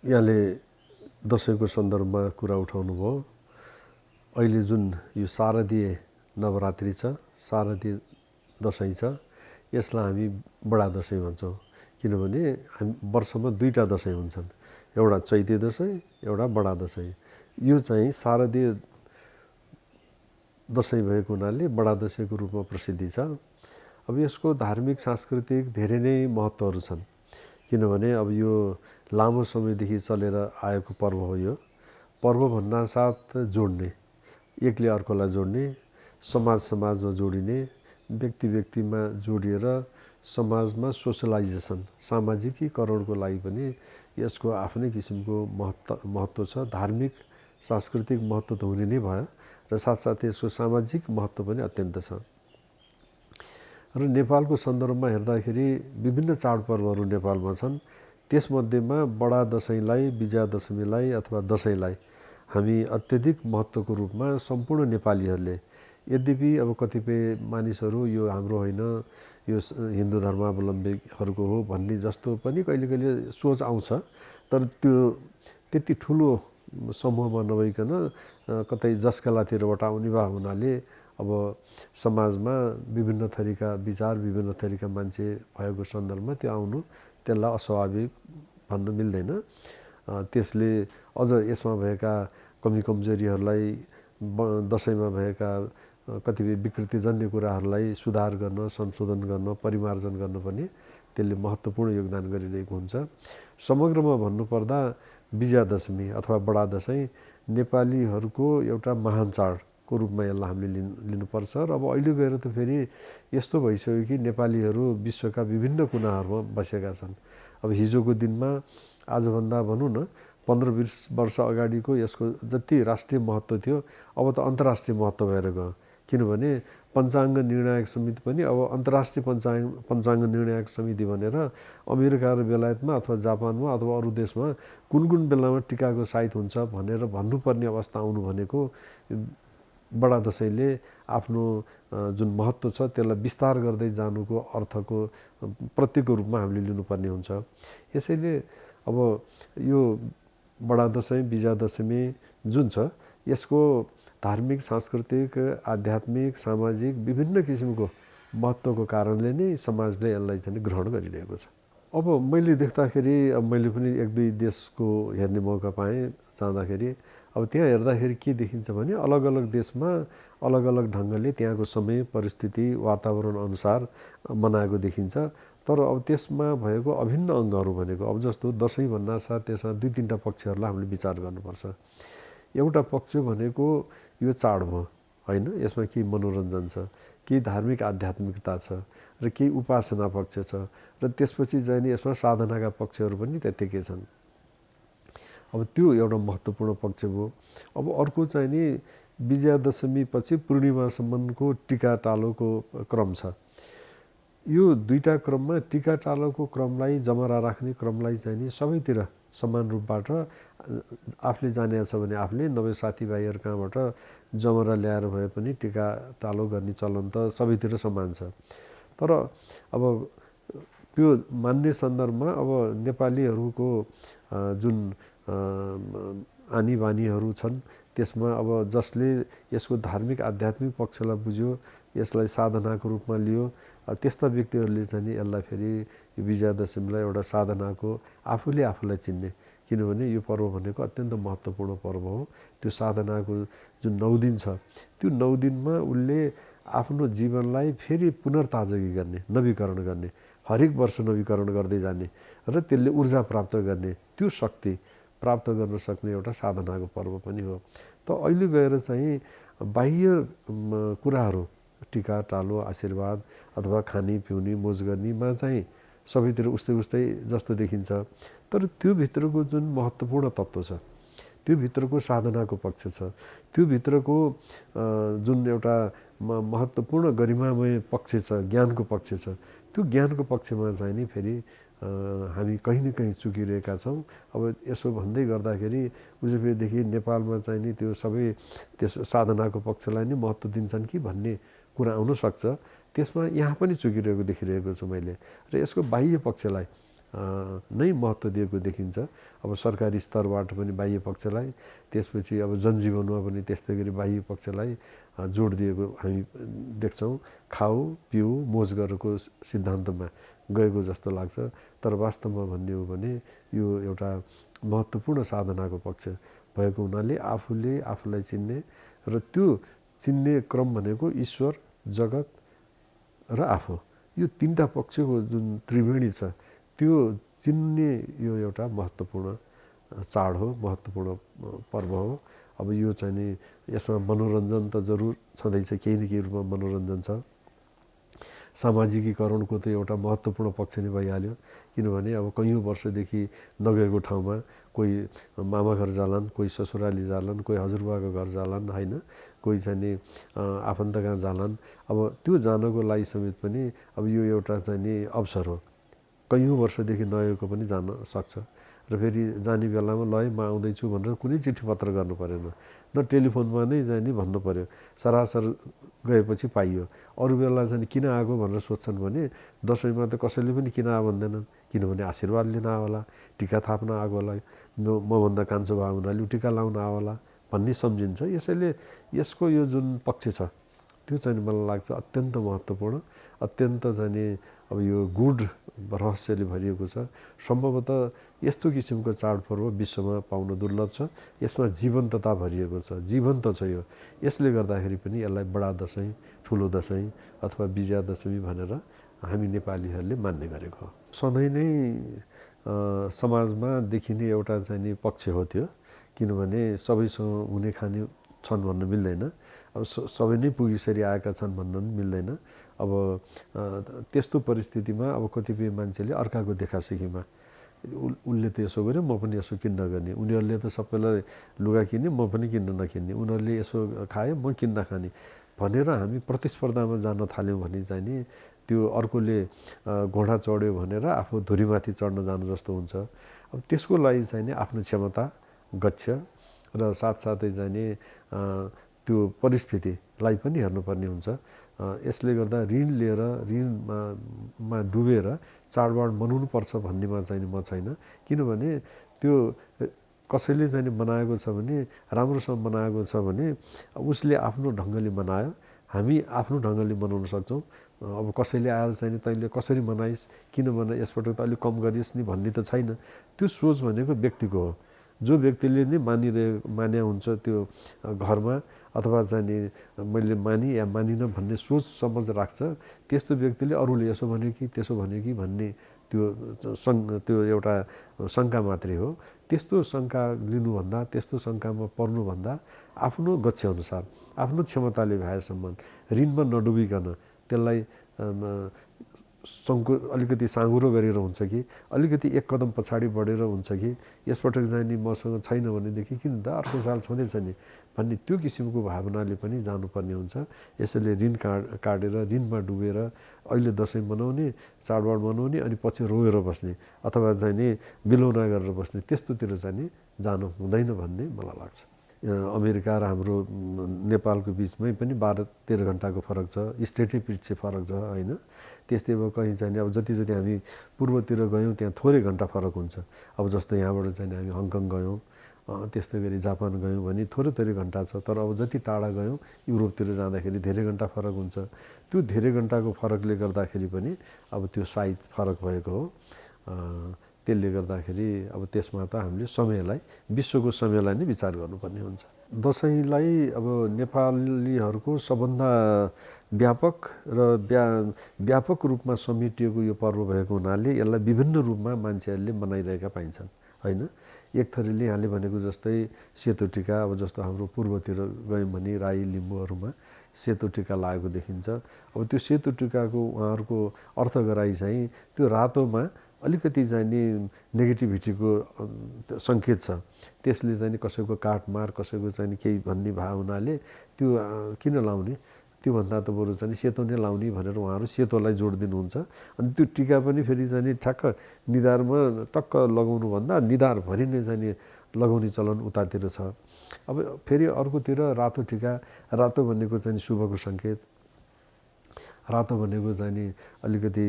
यहाँले दसैँको सन्दर्भमा कुरा उठाउनु भयो। अहिले जुन यो शारदीय नवरात्रि छ, शारदीय दसैँ छ, यसलाई हामी बडा दसैँ भन्छौँ। किनभने हामी वर्षमा दुईटा दसैँ हुन्छन्, एउटा चैते दसैँ, एउटा बडा दसैँ। यो चाहिँ शारदीय दसैँ भएको हुनाले बडा दसैँको रूपमा प्रसिद्धि छ। अब यसको धार्मिक सांस्कृतिक धेरै नै महत्त्वहरू छन्। किनभने अब यो लामो समयदेखि चलेर आएको पर्व हो। यो पर्व भन्नासाथ जोड्ने, एकले अर्कोलाई जोड्ने, समाजमा जोडिने, व्यक्तिमा जोडिएर समाजमा सोसलाइजेसन, सामाजिकीकरणको लागि पनि यसको आफ्नै किसिमको महत्त्व छ। धार्मिक सांस्कृतिक महत्त्व त हुने नै भयो र साथसाथै यसको सामाजिक महत्त्व पनि अत्यन्त छ। र नेपालको सन्दर्भमा हेर्दाखेरि विभिन्न चाडपर्वहरू नेपालमा छन्। त्यसमध्येमा बडा दसैँलाई, विजया दशमीलाई अथवा दसैँलाई हामी अत्यधिक महत्त्वको रूपमा सम्पूर्ण नेपालीहरूले, यद्यपि अब कतिपय मानिसहरू यो हाम्रो होइन, यो हिन्दू धर्मावलम्बीहरूको हो भन्ने जस्तो पनि कहिले कहिले सोच आउँछ। तर त्यो त्यति ठुलो समूहमा नभइकन कतै जसकलातिरबाट आउने भए हुनाले अब समाजमा विभिन्न थरीका विचार, विभिन्न थरीका मान्छे भएको सन्दर्भमा त्यो आउनु, त्यसलाई अस्वाभाविक भन्न मिल्दैन। त्यसले अझ यसमा भएका कमी कमजोरीहरूलाई, दसैँमा भएका कतिपय विकृतिजन्य कुराहरूलाई सुधार गर्न, संशोधन गर्न, परिमार्जन गर्न पनि त्यसले महत्त्वपूर्ण योगदान गरिरहेको हुन्छ। समग्रमा भन्नुपर्दा विजया दशमी अथवा बडा दसैँ नेपालीहरूको एउटा महान चाडको रूपमा यसलाई हामीले लिनुपर्छ। र अब अहिले गएर त फेरि यस्तो भइसक्यो कि नेपालीहरू विश्वका विभिन्न कुनाहरूमा बसेका छन्। अब हिजोको दिनमा, आजभन्दा भनौँ न 15-20 वर्ष अगाडिको यसको जति राष्ट्रिय महत्त्व थियो, अब त अन्तर्राष्ट्रिय महत्त्व भएर गयो। किनभने पञ्चाङ्ग निर्णायक समिति पनि अब अन्तर्राष्ट्रिय पञ्चाङ्ग निर्णायक समिति भनेर अमेरिका र बेलायतमा अथवा जापानमा अथवा अरू देशमा कुन कुन बेलामा टिकाको साइत हुन्छ भनेर भन्नुपर्ने अवस्था आउनु भनेको बडा दसैँले आफ्नो जुन महत्त्व छ त्यसलाई विस्तार गर्दै जानुको अर्थको प्रतीकको रूपमा हामीले लिनुपर्ने हुन्छ। यसैले अब यो बडा दसैँ, विजया दशमी जुन छ, यसको धार्मिक, सांस्कृतिक, आध्यात्मिक, सामाजिक विभिन्न किसिमको महत्त्वको कारणले नै समाजले यसलाई चाहिँ ग्रहण गरिरहेको छ। अब मैले देख्दाखेरि, अब मैले पनि 1-2 देशको हेर्ने मौका पाएँ जाँदाखेरि, अब त्यहाँ हेर्दाखेरि के देखिन्छ भने अलग अलग देशमा अलग अलग ढङ्गले त्यहाँको समय, परिस्थिति, वातावरण अनुसार मनाएको देखिन्छ। तर अब त्यसमा भएको अभिन्न अङ्गहरू भनेको, अब जस्तो दसैँ भन्नासाथ त्यसमा 2-3टा पक्षहरूलाई हामीले विचार गर्नुपर्छ। एउटा पक्ष भनेको यो चाड हो होइन, यसमा केही मनोरञ्जन छ, केही धार्मिक आध्यात्मिकता छ र केही उपासना पक्ष छ र त्यसपछि चाहिँ नि यसमा साधनाका पक्षहरू पनि त्यत्तिकै छन्। अब त्यो एउटा महत्त्वपूर्ण पक्ष भयो। अब अर्को चाहिँ नि विजया दशमी पछि पूर्णिमासम्मको टिका टालोको क्रम छ। यो दुईटा क्रममा टिका टालोको क्रमलाई, जमरा राख्ने क्रमलाई चाहिँ नि सबैतिर समान रूपबाट आफूले जानेको छ भने आफूले, नभए साथीभाइहरू कहाँबाट जमरा ल्याएर भए पनि टिका टालो गर्ने चलन त सबैतिर समान छ। तर अब त्यो मान्ने सन्दर्भमा अब नेपालीहरूको जुन आनी बानीहरू छन् त्यसमा अब जसले यसको धार्मिक आध्यात्मिक पक्षलाई बुझ्यो, यसलाई साधनाको रूपमा लियो, त्यस्ता व्यक्तिहरूले चाहिँ नि यसलाई फेरि यो विजया दशमीलाई एउटा साधनाको, आफूले आफूलाई चिन्ने, किनभने यो पर्व भनेको अत्यन्त महत्त्वपूर्ण पर्व हो। त्यो साधनाको जुन 9 दिन छ, त्यो 9 दिनमा उसले आफ्नो जीवनलाई फेरि पुनर्ताजगी गर्ने, नवीकरण गर्ने, हरेक वर्ष नवीकरण गर्दै जाने र त्यसले ऊर्जा प्राप्त गर्ने, त्यो शक्ति प्राप्त गर्न सक्ने एउटा साधनाको पर्व पनि हो। त अहिले गएर चाहिँ बाह्य कुराहरू, टिका टालो, आशीर्वाद अथवा खाने पिउने मोज गर्नेमा चाहिँ सबैतिर उस्तै जस्तो देखिन्छ। तर त्यो भित्रको जुन महत्त्वपूर्ण तत्त्व छ, त्यो भित्रको साधनाको पक्ष छ, त्यो भित्रको जुन एउटा महत्त्वपूर्ण गरिमामय पक्ष छ, ज्ञानको पक्ष छ, त्यो ज्ञानको पक्षमा चाहिँ नि फेरि हामी कहीँ न कहीँ चुकिरहेका छौँ। अब यसो भन्दै गर्दाखेरि उजुबेदेखि नेपालमा चाहिँ नि त्यो सबै त्यस साधनाको पक्षलाई नै महत्त्व दिन्छन् कि भन्ने कुरा आउन सक्छ। त्यसमा यहाँ पनि चुकिरहेको देखिरहेको छु मैले। र यसको बाह्य पक्षलाई नै महत्त्व दिएको देखिन्छ। अब सरकारी स्तरबाट पनि बाह्य पक्षलाई, त्यसपछि अब जनजीवनमा पनि त्यस्तै गरी बाह्य पक्षलाई जोड दिएको हामी देख्छौँ। खाऊ पिउ मोज गरेको सिद्धान्तमा गएको जस्तो लाग्छ। तर वास्तवमा भन्ने हो भने यो एउटा महत्त्वपूर्ण साधनाको पक्ष भएको हुनाले आफूले आफूलाई चिन्ने र त्यो चिन्ने क्रम भनेको ईश्वर, जगत र आफू, यो तीनटा पक्षको जुन त्रिवेणी छ त्यो चिन्ने यो एउटा महत्त्वपूर्ण चाड हो, महत्त्वपूर्ण पर्व हो। अब यो चाहिँ नि यसमा मनोरञ्जन त जरुर छँदैछ, केही न केही रूपमा मनोरञ्जन छ। सामाजिकीकरणको त एउटा महत्त्वपूर्ण पक्ष नै भइहाल्यो, किनभने अब कैयौँ वर्षदेखि नगएको ठाउँमा कोही मामा घर जालान्, कोही ससुराली जालान्, कोही हजुरबाको घर जालान्, होइन, कोही चाहिँ नि आफन्त कहाँ जालान्। अब त्यो जानको लागि समेत पनि अब यो एउटा चाहिँ नि अवसर हो। कैयौँ वर्षदेखि नगएको पनि जान सक्छ र फेरि जाने बेलामा ल है म आउँदैछु भनेर कुनै चिठी पत्र गर्नु परेन, न टेलिफोनमा नै चाहिँ नि भन्नु पर्यो, सरासर गएपछि पाइयो। अरू बेला चाहिँ किन आएको भनेर सोध्छन् भने दसैँमा त कसैले पनि किन आयो भन्दैनन्, किनभने आशीर्वाद लिन आयो होला, टिका थाप्न आएको होला, मभन्दा कान्छो भयो हुनाले टिका लाउन आयो होला भन्ने सम्झिन्छ। यसैले यसको यो जुन पक्ष छ त्यो चाहिँ मलाई लाग्छ अत्यन्त महत्त्वपूर्ण, अत्यन्त चाहिँ नि अब यो गुड रहस्यले भरिएको छ। सम्भवतः यस्तो किसिमको चाडपर्व विश्वमा पाउन दुर्लभ छ। यसमा जीवन्तता भरिएको छ, जीवन्त छ यो। यसले गर्दाखेरि पनि यसलाई बडा दसैँ, ठुलो दसैँ अथवा विजया दशमी भनेर हामी नेपालीहरूले मान्ने गरेको हो। सधैँ नै समाजमा देखिने एउटा चाहिँ नि पक्ष हो त्यो, किनभने सबैसँग हुने खाने छन् भन्न मिल्दैन, अब सबै नै पुगिसरी आएका छन् भन्न पनि मिल्दैन। अब त्यस्तो परिस्थितिमा अब कतिपय मान्छेले अर्काको देखासेखीमा उसले त यसो गर्यो म पनि यसो किन्न गर्ने, उनीहरूले त सबैलाई लुगा किन्ने म पनि किन्न नकिन्ने, उनीहरूले यसो खायो म किन्न खाने भनेर हामी प्रतिस्पर्धामा जान थाल्यौँ भने चाहिँ नि त्यो अर्कोले घोडा चढ्यो भनेर आफू धुरीमाथि चढ्न जानु जस्तो हुन्छ। अब त्यसको लागि चाहिँ नि आफ्नो क्षमता, गच्छ र साथसाथै चाहिँ नि त्यो परिस्थितिलाई पनि हेर्नुपर्ने हुन्छ। यसले गर्दा ऋण लिएर ऋणमा डुबेर चाडबाड मनाउनुपर्छ भन्नेमा चाहिँ म छैन, किनभने त्यो कसैले चाहिँ नि मनाएको छ भने राम्रोसँग मनाएको छ भने उसले आफ्नो ढङ्गले मनायो, हामी आफ्नो ढङ्गले मनाउन सक्छौँ। अब कसैले आएर चाहिँ नि तैँले कसरी मनाइस्, किन मनाइ, यसपटक त अलिक कम गरिस् नि भन्ने त छैन। त्यो सोच भनेको व्यक्तिको हो। जो व्यक्तिले नै मान्या हुन्छ त्यो घरमा अथवा चाहिँ नि मैले मानि या मानिनँ भन्ने सोच समझ राख्छ, त्यस्तो व्यक्तिले अरूले यसो भन्यो कि त्यसो भन्यो कि भन्ने त्यो एउटा शङ्का मात्रै हो। त्यस्तो शङ्का लिनुभन्दा, त्यस्तो शङ्कामा पर्नुभन्दा आफ्नो गच्छअनुसार आफ्नो क्षमताले भएसम्म ऋणमा नडुबिकन त्यसलाई अलिकति साँघुरो गरेर हुन्छ कि अलिकति एक कदम पछाडि बढेर हुन्छ कि यसपटक चाहिँ नि मसँग छैन भनेदेखि किन त अर्को साल छँदैछ नि भन्ने त्यो किसिमको भावनाले पनि जानुपर्ने हुन्छ। यसैले ऋण काटेर ऋणमा डुबेर अहिले दसैँ मनाउने, चाडबाड मनाउने अनि पछि रोएर बस्ने अथवा चाहिँ नि बिलौना गरेर बस्ने त्यस्तोतिर चाहिँ नि जानु हुँदैन भन्ने मलाई लाग्छ। अमेरिका र हाम्रो नेपालको बिचमै पनि 12-13 घन्टाको फरक छ, स्टेटै पिछे फरक छ, होइन। त्यस्तै अब कहीँ चाहिँ अब जति हामी पूर्वतिर गयौँ त्यहाँ थोरै घन्टा फरक हुन्छ। अब जस्तो यहाँबाट चाहिँ हामी हङकङ गयौँ, त्यस्तै गरी जापान गयौँ भने थोरै घन्टा छ। तर अब जति टाढा गयौँ युरोपतिर जाँदाखेरि धेरै घन्टा फरक हुन्छ। त्यो धेरै घन्टाको फरकले गर्दाखेरि पनि अब त्यो सायद फरक भएको हो। त्यसले गर्दाखेरि अब त्यसमा त हामीले समयलाई, विश्वको समयलाई नै विचार गर्नुपर्ने हुन्छ। दसैँलाई अब नेपालीहरूको सबभन्दा व्यापक र व्यापक रूपमा समेटिएको यो पर्व भएको हुनाले यसलाई विभिन्न रूपमा मान्छेहरूले मनाइरहेका पाइन्छन्, होइन। एक थरीले यहाँले भनेको जस्तै सेतो टिका, अब जस्तो हाम्रो पूर्वतिर गयौँ भने राई लिम्बूहरूमा सेतो टिका लागेको देखिन्छ। अब त्यो सेतो टिकाको उहाँहरूको अर्थ गराइ चाहिँ त्यो रातोमा अलिकति चाहिँ नि नेगेटिभिटीको सङ्केत छ, त्यसले चाहिँ नि कसैको काटमार, कसैको चाहिँ केही भन्ने भावनाले त्यो किन लाउने, त्योभन्दा त बरु चाहिँ सेतो नै लाउने भनेर उहाँहरू सेतोलाई जोड दिनुहुन्छ। अनि त्यो टिका पनि फेरि चाहिँ नि ठ्याक्क निधारमा टक्क लगाउनुभन्दा निधारभरि नै चाहिँ नि लगाउने चलन उतातिर छ। अब फेरि अर्कोतिर रातो टिका, रातो भनेको चाहिँ शुभको सङ्केत, रातो भनेको चाहिँ नि अलिकति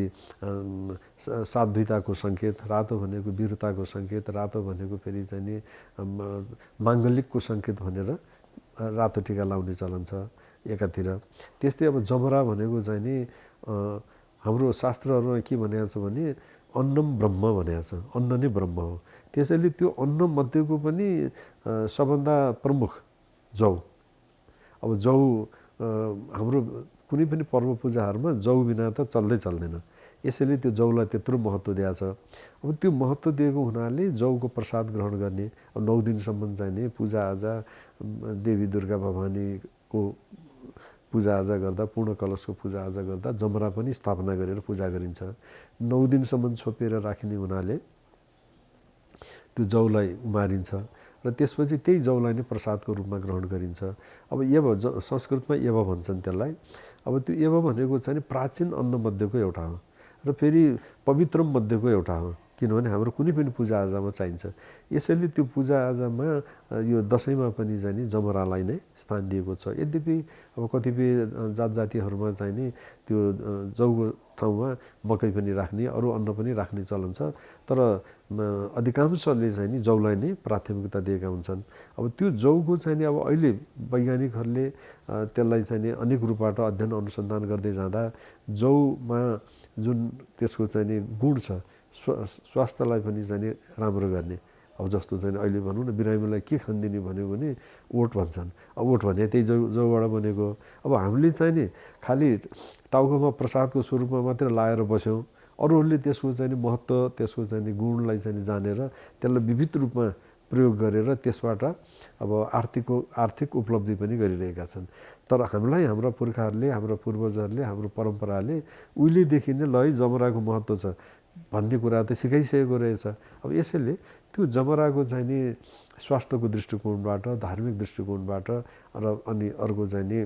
साध्वीताको सङ्केत, रातो भनेको वीरताको सङ्केत, रातो भनेको फेरि चाहिँ नि माङ्गलिकको सङ्केत भनेर रातो टिका लाउने चलन छ एकातिर। त्यस्तै अब जमरा भनेको चाहिँ नि हाम्रो शास्त्रहरूमा के भनेको छ भने अन्नम ब्रह्म भनेको छ, अन्न नै ब्रह्म हो। त्यसैले त्यो अन्न मध्येको पनि सबभन्दा प्रमुख जौ। अब जौ हाम्रो कुनै पनि पर्व पूजाहरूमा जौ बिना त चल्दैन। यसैले त्यो जौलाई त्यत्रो महत्त्व दिएको छ। अब त्यो महत्त्व दिएको हुनाले जौको प्रसाद ग्रहण गर्ने, अब 9 दिनसम्म चाहिँ नि पूजाआजा देवी दुर्गा भवानीको पूजाआजा गर्दा, पूर्ण कलशको पूजाआजा गर्दा जमरा पनि स्थापना गरेर पूजा गरिन्छ। 9 दिनसम्म छोपेर राखिने हुनाले त्यो जौलाई उमारिन्छ र त्यसपछि त्यही जौलाई नै प्रसादको रूपमा ग्रहण गरिन्छ। अब यव संस्कृतमा यव भन्छन् त्यसलाई। अब त्यो यव भनेको चाहिँ नि प्राचीन अन्न मध्येको एउटा हो र फेरि पवित्रम मध्येको एउटा हो, किनभने हाम्रो कुनै पनि पूजाआजामा चाहिन्छ। यसैले त्यो पूजाआजामा यो दसैँमा पनि चाहिँ नि जमरालाई नै स्थान दिएको छ। यद्यपि अब कतिपय जात जातिहरूमा चाहिँ नि त्यो जौको ठाउँमा मकै पनि राख्ने, अरू अन्न पनि राख्ने चलन छ, तर अधिकांशले चाहिँ नि जौलाई नै प्राथमिकता दिएका हुन्छन्। अब त्यो जौको चाहिँ नि अब अहिले वैज्ञानिकहरूले त्यसलाई चाहिँ नि अनेक रूपबाट अध्ययन अनुसन्धान गर्दै जाँदा जौमा जुन त्यसको चाहिँ नि गुण छ, स्वास्थ्यलाई पनि चाहिँ नि राम्रो गर्ने। अब जस्तो चाहिँ अहिले भनौँ न बिरामीलाई के खानिदिने भन्यो भने ओट भन्छन्। अब ओट भने त्यही जौबाट बनेको। अब हामीले चाहिँ नि खालि टाउकोमा प्रसादको स्वरूपमा मात्रै लाएर बस्यौँ, अरूहरूले त्यसको चाहिँ नि महत्त्व, त्यसको चाहिँ नि गुणलाई चाहिँ नि जानेर त्यसलाई विविध रूपमा प्रयोग गरेर त्यसबाट अब आर्थिक उपलब्धि पनि गरिरहेका छन्। तर हामीलाई हाम्रा पुर्खाहरूले, हाम्रा पूर्वजहरूले, हाम्रो परम्पराले उहिलेदेखि नै ल है जमराको महत्त्व छ भन्ने कुरा त सिकाइसकेको रहेछ। अब यसैले त्यो जमराको चाहिँ नि स्वास्थ्यको दृष्टिकोणबाट, धार्मिक दृष्टिकोणबाट र अनि अर्को चाहिँ नि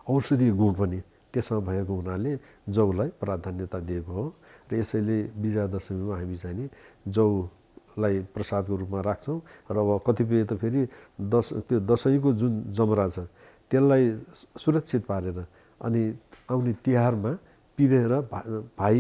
औषधीय गुण पनि त्यसमा भएको हुनाले जौलाई प्राधान्यता दिएको हो र यसैले विजया दशमीमा हामी चाहिँ नि जौलाई प्रसादको रूपमा राख्छौँ। र अब कतिपय त फेरि त्यो दसैँको जुन जमरा छ त्यसलाई सुरक्षित पारेर अनि आउने तिहारमा पिँधेर भाइ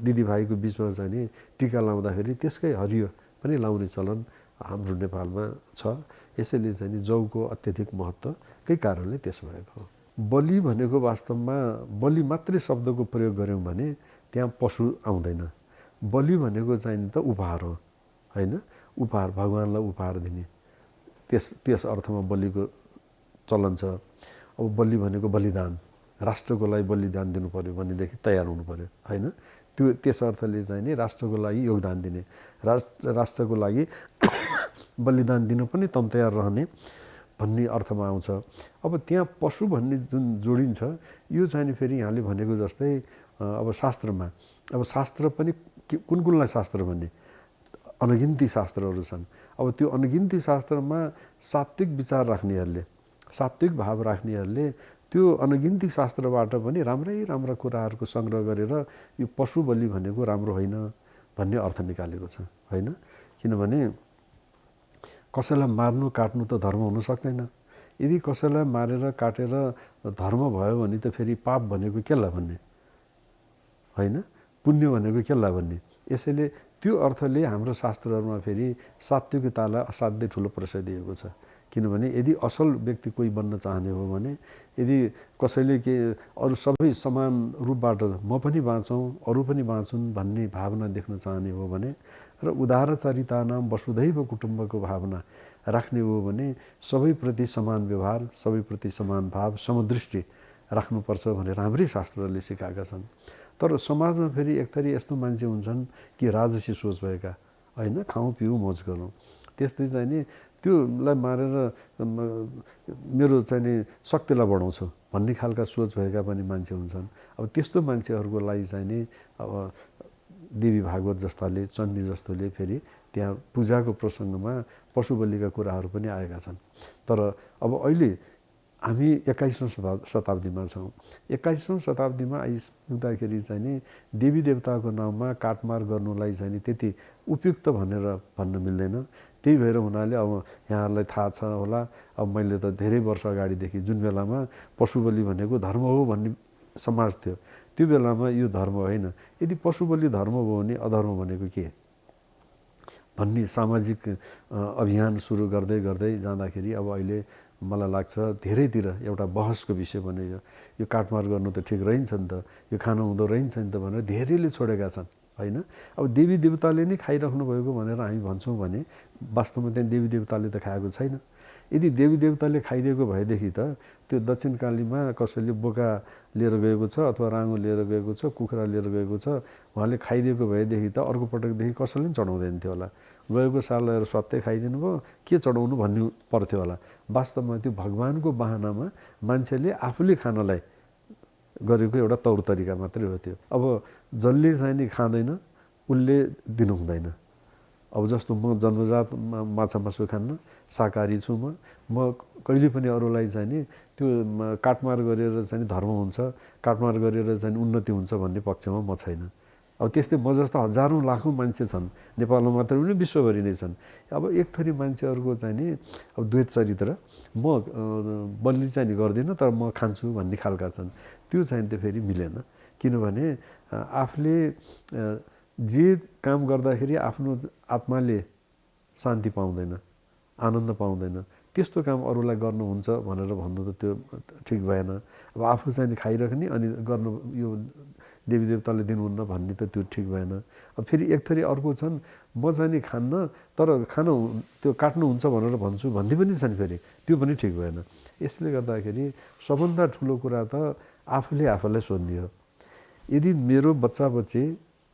दिदीभाइको बिचमा चाहिँ नि टिका लाउँदाखेरि त्यसकै हरियो पनि लाउने चलन हाम्रो नेपालमा छ। यसैले चाहिँ नि जौको अत्यधिक महत्त्वकै कारणले त्यसो भएको हो। बलि भनेको वास्तवमा बलि मात्रै शब्दको प्रयोग गऱ्यौँ भने त्यहाँ पशु आउँदैन। बलि भनेको चाहिँ नि त उपहार हो, होइन? उपहार, भगवान्लाई उपहार दिने, त्यस अर्थमा बलिको चलन छ। अब बलि भनेको बलिदान, राष्ट्रको लागि बलिदान दिनु पर्यो भनेदेखि तयार हुनु पर्यो, होइन? त्यस अर्थले चाहिँ नि राष्ट्रको लागि योगदान दिने, राष्ट्रको लागि बलिदान दिन पनि तम तयार रहने भन्ने अर्थमा आउँछ। अब त्यहाँ पशु भन्ने जुन जोडिन्छ यो चाहिँ नि फेरि यहाँले भनेको जस्तै अब शास्त्रमा, अब शास्त्र पनि कुन कुनलाई शास्त्र भन्ने अनगिन्ती शास्त्रहरू छन्। अब त्यो अनगिन्ती शास्त्रमा सात्विक विचार राख्नेहरूले, सात्विक भाव राख्नेहरूले त्यो अनगिन्ती शास्त्रबाट पनि राम्रा कुराहरूको सङ्ग्रह गरेर यो पशु बलि भनेको राम्रो होइन भन्ने अर्थ निकालेको छ, होइन? किनभने कसैलाई मार्नु काट्नु त धर्म हुन सक्दैन। यदि कसैलाई मारेर काटेर धर्म भयो भने त फेरि पाप भनेको केलाई भन्ने, होइन? पुण्य भनेको केलाई भन्ने। यसैले त्यो अर्थले हाम्रो शास्त्रहरूमा फेरि सात्विकतालाई असाध्यै ठुलो प्रश्रय दिएको छ। किनभने यदि असल व्यक्ति कोही बन्न चाहने हो भने, यदि कसैले अरू सबै समान रूपबाट म पनि बाँचौँ अरू पनि बाँचुन् भन्ने भावना देख्न चाहने हो भने र उदारचरितानां वसुधैव कुटुम्बको भावना राख्ने हो भने सबैप्रति समान व्यवहार, सबैप्रति समान भाव, समदृष्टि राख्नुपर्छ भनेर हाम्रै शास्त्रहरूले सिकाएका छन्। तर समाजमा फेरि एक थरी यस्तो मान्छे हुन्छन् कि राजसी सोच भएका, होइन? खाउँ पिउँ मोज गरौँ, त्यस्तै चाहिँ नि त्योलाई मारेर मेरो चाहिँ नि शक्तिलाई बढाउँछु भन्ने खालका सोच भएका पनि मान्छे हुन्छन्। अब त्यस्तो मान्छेहरूको लागि चाहिँ नि अब देवी भागवत जस्ताले, चण्डी जस्तोले फेरि त्यहाँ पूजाको प्रसङ्गमा पशु बलिका कुराहरू पनि आएका छन्। तर अब अहिले हामी 21औं शताब्दीमा छौँ। 21औं शताब्दीमा आइपुग्दाखेरि चाहिँ नि देवी देवताको नाममा काटमार गर्नुलाई चाहिँ नि त्यति उपयुक्त भनेर भन्न मिल्दैन। त्यही भएर हुनाले अब यहाँहरूलाई थाहा छ होला, अब मैले त धेरै वर्ष अगाडिदेखि जुन बेलामा पशु बलि भनेको धर्म हो भन्ने समाज थियो। त्यो बेलामा यो धर्म होइन, यदि पशु बलि धर्म भयो भने अधर्म भनेको के भन्ने सामाजिक अभियान सुरु गर्दै गर्दै जाँदाखेरि अब अहिले मलाई लाग्छ धेरैतिर एउटा बहसको विषय बन्यो। यो काटमार गर्नु त ठिक रहन्छ नि त, यो खानु हुँदो रहन्छ नि त भनेर धेरैले छोडेका छन् होइन। अब देवी देवताले नै खाइराख्नु भएको भनेर हामी भन्छौँ भने वास्तवमा त्यहाँ देवी देवताले त खाएको छैन। यदि देवी देवताले खाइदिएको भएदेखि त त्यो दक्षिणकालीमा कसैले बोका लिएर गएको छ अथवा राँगो लिएर गएको छ, कुखुरा लिएर गएको छ, उहाँले खाइदिएको भएदेखि त अर्को पटकदेखि कसैले पनि चढाउँदैन थियो होला। गएको साल लिएर स्वात्तै खाइदिनु भयो, के चढाउनु भन्नु पर्थ्यो होला। वास्तवमा त्यो भगवानको बाहनामा मान्छेले आफूले खानलाई गरेको एउटा तौर तरिका मात्रै हो त्यो। अब जसले चाहिँ नि खाँदैन उसले दिनु हुँदैन। अब जस्तो म जन्मजात माछा मासु खान्न, शाकाहारी छु म कहिले पनि अरूलाई चाहिँ नि त्यो काटमार गरेर चाहिँ धर्म हुन्छ, काटमार गरेर चाहिँ उन्नति हुन्छ भन्ने पक्षमा म छैन। अब त्यस्तै म जस्तो हजारौँ लाखौँ मान्छे छन्, नेपालमा मात्र पनि विश्वभरि नै छन्। अब एक थरी मान्छेहरूको चाहिँ नि अब द्वैत चरित्र, म बलि चाहिँ नि गर्दिनँ तर म खान्छु भन्ने खालका छन्। त्यो चाहिँ त्यो फेरि मिलेन। किनभने आफूले जे काम गर्दाखेरि आफ्नो आत्माले शान्ति पाउँदैन, आनन्द पाउँदैन, त्यस्तो काम अरूलाई गर्नुहुन्छ भनेर भन्नु त त्यो ठिक भएन। अब आफू चाहिँ खाइराख्ने अनि गर्नु यो देवी देवताले दिनुहुन्न भन्ने त त्यो ठिक भएन। अब फेरि एक थरी अर्को छन्, म चाहिँ नि खान्न तर खानु त्यो काट्नुहुन्छ भनेर भन्छु भन्ने पनि छन्, फेरि त्यो पनि ठिक भएन। यसले गर्दाखेरि सबभन्दा ठुलो कुरा त आफूले आफूलाई सोध्ने हो। यदि मेरो बच्चा बच्ची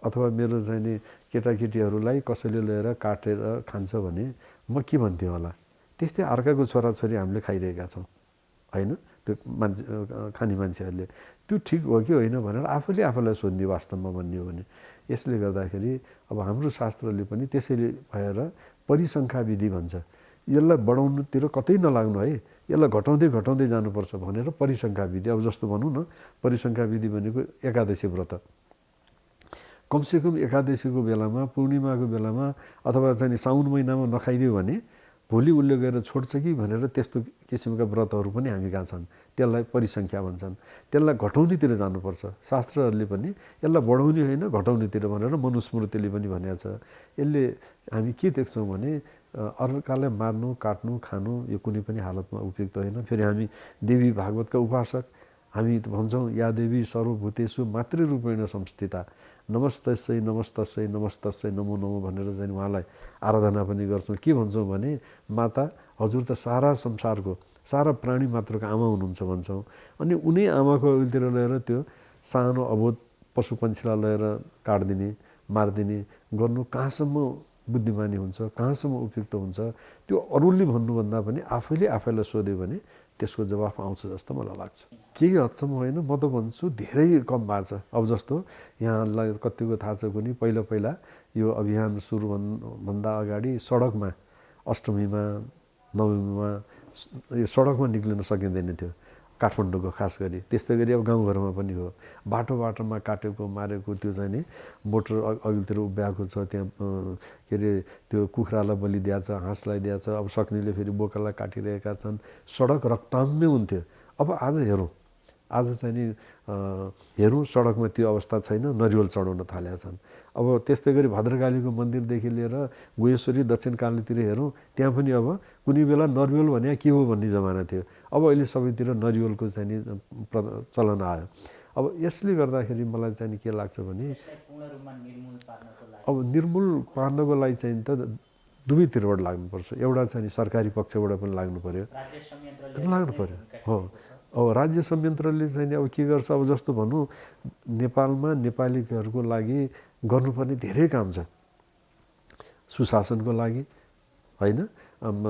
अथवा मेरो चाहिँ नि केटाकेटीहरूलाई कसैले लिएर काटेर खान्छ भने म के भन्थेँ होला। त्यस्तै अर्काको छोराछोरी हामीले खाइरहेका छौँ होइन, त्यो मान्छे खाने मान्छेहरूले। त्यो ठिक हो कि होइन भनेर आफूले आफूलाई सोध्ने वास्तवमा भन्ने हो भने। यसले गर्दाखेरि अब हाम्रो शास्त्रले पनि त्यसैले भएर परिसङ्ख्या विधि भन्छ। यसलाई बढाउनुतिर कतै नलाग्नु है, यसलाई घटाउँदै घटाउँदै जानुपर्छ भनेर परिसङ्ख्या विधि। अब जस्तो भनौँ न, परिसङ्ख्या विधि भनेको एकादशी व्रत। कमसेकम एकादशीको बेलामा, पूर्णिमाको बेलामा अथवा चाहिँ साउन महिनामा नखाइदियो भने भोलि उसले गएर छोड्छ कि भनेर त्यस्तो किसिमका व्रतहरू पनि हामी कहाँ छन्। त्यसलाई परिसङ्ख्या भन्छन्। त्यसलाई घटाउनेतिर जानुपर्छ। शास्त्रहरूले पनि यसलाई बढाउने होइन घटाउनेतिर भनेर मनुस्मृतिले पनि भनेको छ। यसले हामी के देख्छौँ भने अर्कालाई मार्नु, काट्नु, खानु यो कुनै पनि हालतमा उपयुक्त होइन। फेरि हामी देवी भागवतका उपासक, हामी भन्छौँ या देवी सर्वभूतेषु मातृरूपेण संस्थिता नमस्तस्यै नमस्तस्यै नमस्तस्यै नमो नमो भनेर चाहिँ उहाँलाई आराधना पनि गर्छौँ। के भन्छौँ भने माता हजुर त सारा संसारको, सारा प्राणी मात्रको आमा हुनुहुन्छ भन्छौँ। अनि उनी आमाको अघिल्तिर लिएर त्यो सानो अबोध पशु पन्छीलाई लिएर काटिदिने, मारिदिने गर्नु कहाँसम्म बुद्धिमानी हुन्छ, कहाँसम्म उपयुक्त हुन्छ, त्यो अरूले भन्नुभन्दा पनि आफैले आफैलाई सोध्यो भने त्यसको जवाफ आउँछ जस्तो मलाई लाग्छ। केही हदसम्म होइन, म त भन्छु धेरै कम भएको छ। अब जस्तो यहाँलाई कतिको थाहा छ कुनै पहिला पहिला यो अभियान सुरु भन्दा अगाडि सडकमा अष्टमीमा नवमीमा यो सडकमा निक्लिन सकिँदैन थियो काठमाडौँको खास गरी। त्यस्तै गरी अब गाउँघरमा पनि हो। बाटो बाटोमा काटेको मारेको त्यो चाहिँ नि मोटर अघिल्तिर उभ्याएको छ, त्यहाँ के अरे त्यो कुखुरालाई बलि दिएछ, हाँसलाई दिएछ, अब सक्नेले फेरि बोकालाई काटिरहेका छन्। सडक रक्ताम्य हुन्थ्यो। अब आज हेरौँ, आज चाहिँ नि हेरौँ सडकमा त्यो अवस्था छैन, नरिवल चढाउन थालेका छन्। अब त्यस्तै गरी भद्रकालीको मन्दिरदेखि लिएर गुहेश्वरी दक्षिणकालीतिर हेरौँ, त्यहाँ पनि अब कुनै बेला नरिवल भने के हो भन्ने जमाना थियो। अब अहिले सबैतिर नरिवलको चाहिँ नि चलन आयो। अब यसले गर्दाखेरि मलाई चाहिँ के लाग्छ भने अब निर्मूल पार्नको लागि चाहिँ त दुवैतिरबाट लाग्नुपर्छ। एउटा चाहिँ सरकारी पक्षबाट पनि लाग्नु पर्यो, लाग्नु पर्यो हो। अब राज्य संयन्त्रले चाहिँ अब के गर्छ, अब जस्तो भनौँ नेपालमा नेपालीहरूको लागि गर्नुपर्ने धेरै काम छ। सुशासनको लागि होइन,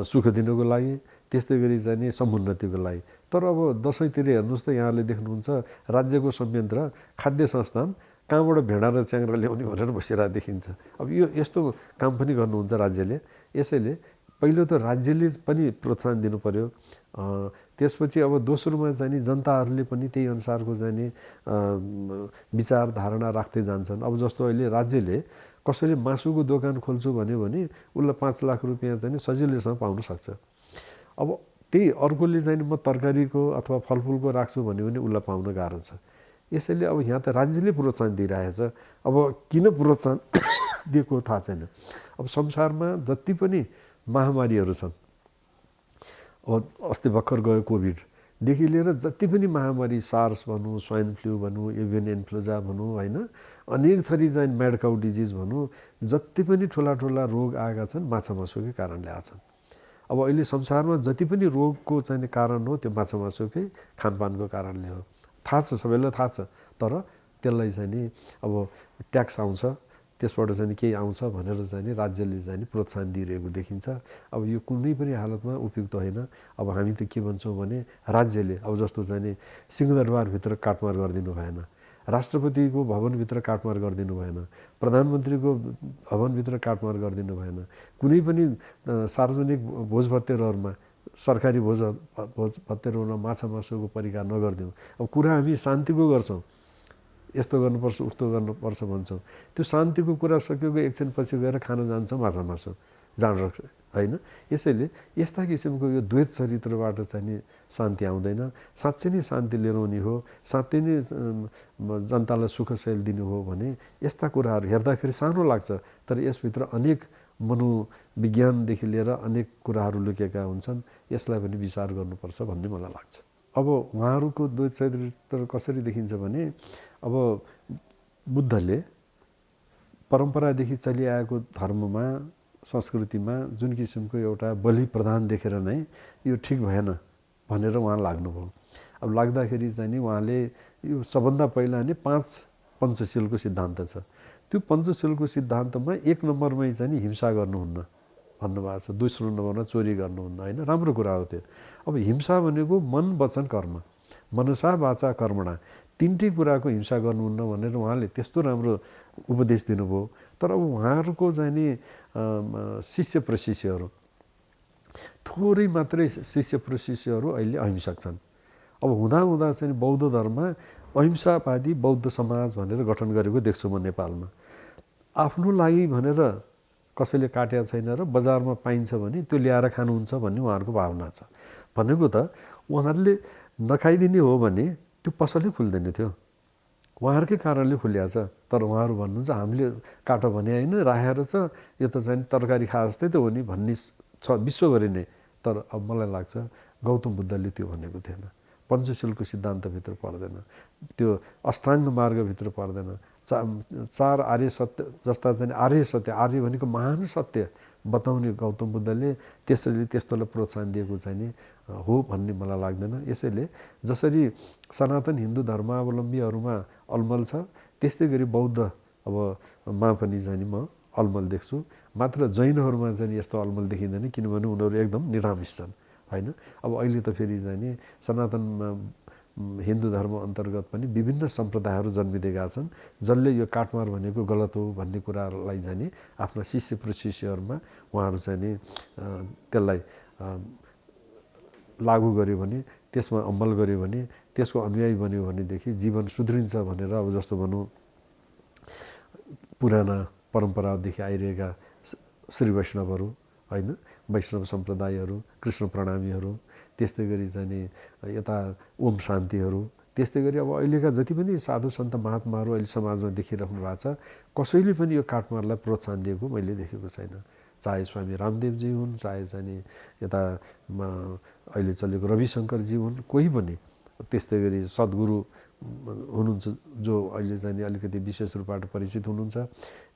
सुख दिनको लागि, त्यस्तै गरी चाहिँ नि समुन्नतिको लागि। तर अब दसैँतिर हेर्नुहोस् त यहाँले देख्नुहुन्छ राज्यको संयन्त्र खाद्य संस्थान कहाँबाट भेडा र च्याङ्ग्रा ल्याउने भनेर बसिरहेको देखिन्छ। अब यो यस्तो काम पनि गर्नुहुन्छ राज्यले। यसैले पहिलो त राज्यले पनि प्रोत्साहन दिनु पर्यो। त्यसपछि अब दोस्रोमा चाहिँ नि जनताहरूले पनि त्यही अनुसारको चाहिँ नि विचार धारणा राख्दै जान्छन्। अब जस्तो अहिले राज्यले कसैले मासुको दोकान खोल्छु भन्यो भने उसलाई 5 लाख रुपियाँ चाहिँ सजिलैसँग पाउन सक्छ। अब त्यही अर्कोले चाहिँ म तरकारीको अथवा फलफुलको राख्छु भन्यो भने उसलाई पाउन गाह्रो छ। यसैले अब यहाँ त राज्यले प्रोत्साहन दिइरहेछ। अब किन प्रोत्साहन दिएको थाहा छैन। अब संसारमा जति पनि महामारीहरू छन्, अब अस्ति भर्खर गयो कोभिडदेखि लिएर जति पनि महामारी, सार्स भनौँ, स्वाइन फ्लू भनौँ, एभियन इन्फ्लुएन्जा भनौँ, होइन, अनेक थरी चाहिँ म्याड काउ डिजिज भनौँ, जति पनि ठुला ठुला रोग आएका छन् माछा मासुकै कारणले आछन्। अब अहिले संसारमा जति पनि रोगको चाहिँ कारण हो त्यो माछा मासुकै खानपानको कारणले हो। थाहा छ, सबैलाई थाहा छ। तर त्यसलाई चाहिँ नि अब ट्याक्स आउँछ, त्यसबाट चाहिँ केही आउँछ भनेर चाहिँ नि राज्यले चाहिँ नि प्रोत्साहन दिइरहेको देखिन्छ। अब यो कुनै पनि हालतमा उपयुक्त होइन। अब हामी त के भन्छौँ भने राज्यले अब जस्तो चाहिँ नि सिंहदरबारभित्र काटमार गरिदिनु भएन, राष्ट्रपतिको भवनभित्र काटमार गरिदिनु भएन, प्रधानमन्त्रीको भवनभित्र काटमार गरिदिनु भएन, कुनै पनि सार्वजनिक भोजभतेरहरूमा, सरकारी भोजभतेरहरूमा माछा मासुको परिकार नगरिदिउँ। अब कुरा हामी शान्तिको गर्छौँ, यस्तो गर्नुपर्छ उस्तो गर्नुपर्छ भन्छौँ। त्यो शान्तिको कुरा सकिएको एकछिनपछि गएर खान जान्छौँ माछा मासु, जाँड रक्छ, होइन। यसैले यस्ता किसिमको यो द्वैत चरित्रबाट चाहिँ नि शान्ति आउँदैन। साँच्चै नै शान्ति लिएर आउने हो, साँच्चै नै जनतालाई सुखशैल दिनु हो भने यस्ता कुराहरू हेर्दाखेरि सानो लाग्छ, तर यसभित्र अनेक मनोविज्ञानदेखि लिएर अनेक कुराहरू लुकेका हुन्छन्। यसलाई पनि विचार गर्नुपर्छ भन्ने मलाई लाग्छ। अब उहाँहरूको द्वैत चरित्र कसरी देखिन्छ भने अब बुद्धले परम्परादेखि चलिआएको धर्ममा, संस्कृतिमा जुन किसिमको एउटा बलि प्रधान देखेर नै यो ठिक भएन भनेर उहाँ लाग्नुभयो। अब लाग्दाखेरि चाहिँ नि उहाँले यो सबभन्दा पहिला नै 5 पञ्चशीलको सिद्धान्त छ। त्यो पञ्चशीलको सिद्धान्तमा 1 नम्बरमै चाहिँ नि हिंसा गर्नुहुन्न भन्नुभएको छ, दोस्रो नम्बरमा चोरी गर्नुहुन्न, होइन। राम्रो कुरा हो त्यो। अब हिंसा भनेको मन, वचन, कर्म, मनसा वाचा कर्मणा, तिनटै कुराको हिंसा गर्नुहुन्न भनेर उहाँले त्यस्तो राम्रो उपदेश दिनुभयो। तर अब उहाँहरूको चाहिँ नि शिष्य प्रशिष्यहरू, थोरै मात्रै शिष्य प्रशिष्यहरू अहिले अहिंसक छन्। अब हुँदा चाहिँ बौद्ध धर्ममा अहिंसावादी बौद्ध समाज भनेर गठन गरेको देख्छु म नेपालमा। आफ्नो लागि भनेर कसैले काटेको छैन र बजारमा पाइन्छ भने त्यो ल्याएर खानुहुन्छ भन्ने उहाँहरूको भावना छ। भनेको त उहाँहरूले नखाइदिने हो भने त्यो पसलै खुल्दैन थियो, उहाँहरूकै कारणले खुलिया छ। तर उहाँहरू भन्नुहुन्छ हामीले काट भने होइन, राखेर छ, यो त चाहिँ तरकारी खा जस्तै त हो नि भन्ने छ विश्वभरि नै। तर अब मलाई लाग्छ गौतम बुद्धले त्यो भनेको थिएन, पञ्चशीलको सिद्धान्तभित्र पर्दैन, त्यो अष्टाङ्ग मार्गभित्र पर्दैन। 4 आर्य सत्य जस्ता चाहिँ आर्य सत्य, आर्य भनेको महान सत्य बताउने गौतम बुद्धले त्यसैले त्यस्तोलाई प्रोत्साहन दिएको चाहिँ नि हो भन्ने मलाई लाग्दैन। यसैले जसरी सनातन हिन्दू धर्मावलम्बीहरूमा अलमल छ, त्यस्तै गरी बौद्ध अब मा पनि चाहिँ नि म अलमल देख्छु। मात्र जैनहरूमा चाहिँ यस्तो अलमल देखिँदैन, किनभने उनीहरू एकदम निरामिष छन्, होइन। अब अहिले त फेरि चाहिँ नि सनातनमा हिन्दू धर्म अन्तर्गत पनि विभिन्न सम्प्रदायहरू जन्मिदिएका छन्, जसले यो काटमार भनेको गलत हो भन्ने कुरालाई चाहिँ नि आफ्ना शिष्य प्रशिष्यहरूमा उहाँहरू चाहिँ नि त्यसलाई लागू गर्यो भने, त्यसमा अमल गर्यो भने, त्यसको अनुयायी बन्यो भनेदेखि जीवन सुध्रिन्छ भनेर अब जस्तो भनौँ पुराना परम्परादेखि आइरहेका श्री वैष्णवहरू, होइन, वैष्णव सम्प्रदायहरू, कृष्ण प्रणामीहरू, त्यस्तै गरी चाहिँ नि यता ओम शान्तिहरू, त्यस्तै गरी अब अहिलेका जति पनि साधु सन्त महात्माहरू अहिले समाजमा देखिराख्नु भएको छ, कसैले पनि यो काटमारलाई प्रोत्साहन दिएको मैले देखेको छैन। चाहे स्वामी रामदेवजी हुन्, चाहे चाहिँ नि यता अहिले चलेको रविशङ्करजी हुन्, कोही पनि, त्यस्तै गरी सद्गुरु हुनुहुन्छ जो अहिले चाहिँ नि अलिकति विशेष रूपबाट परिचित हुनुहुन्छ,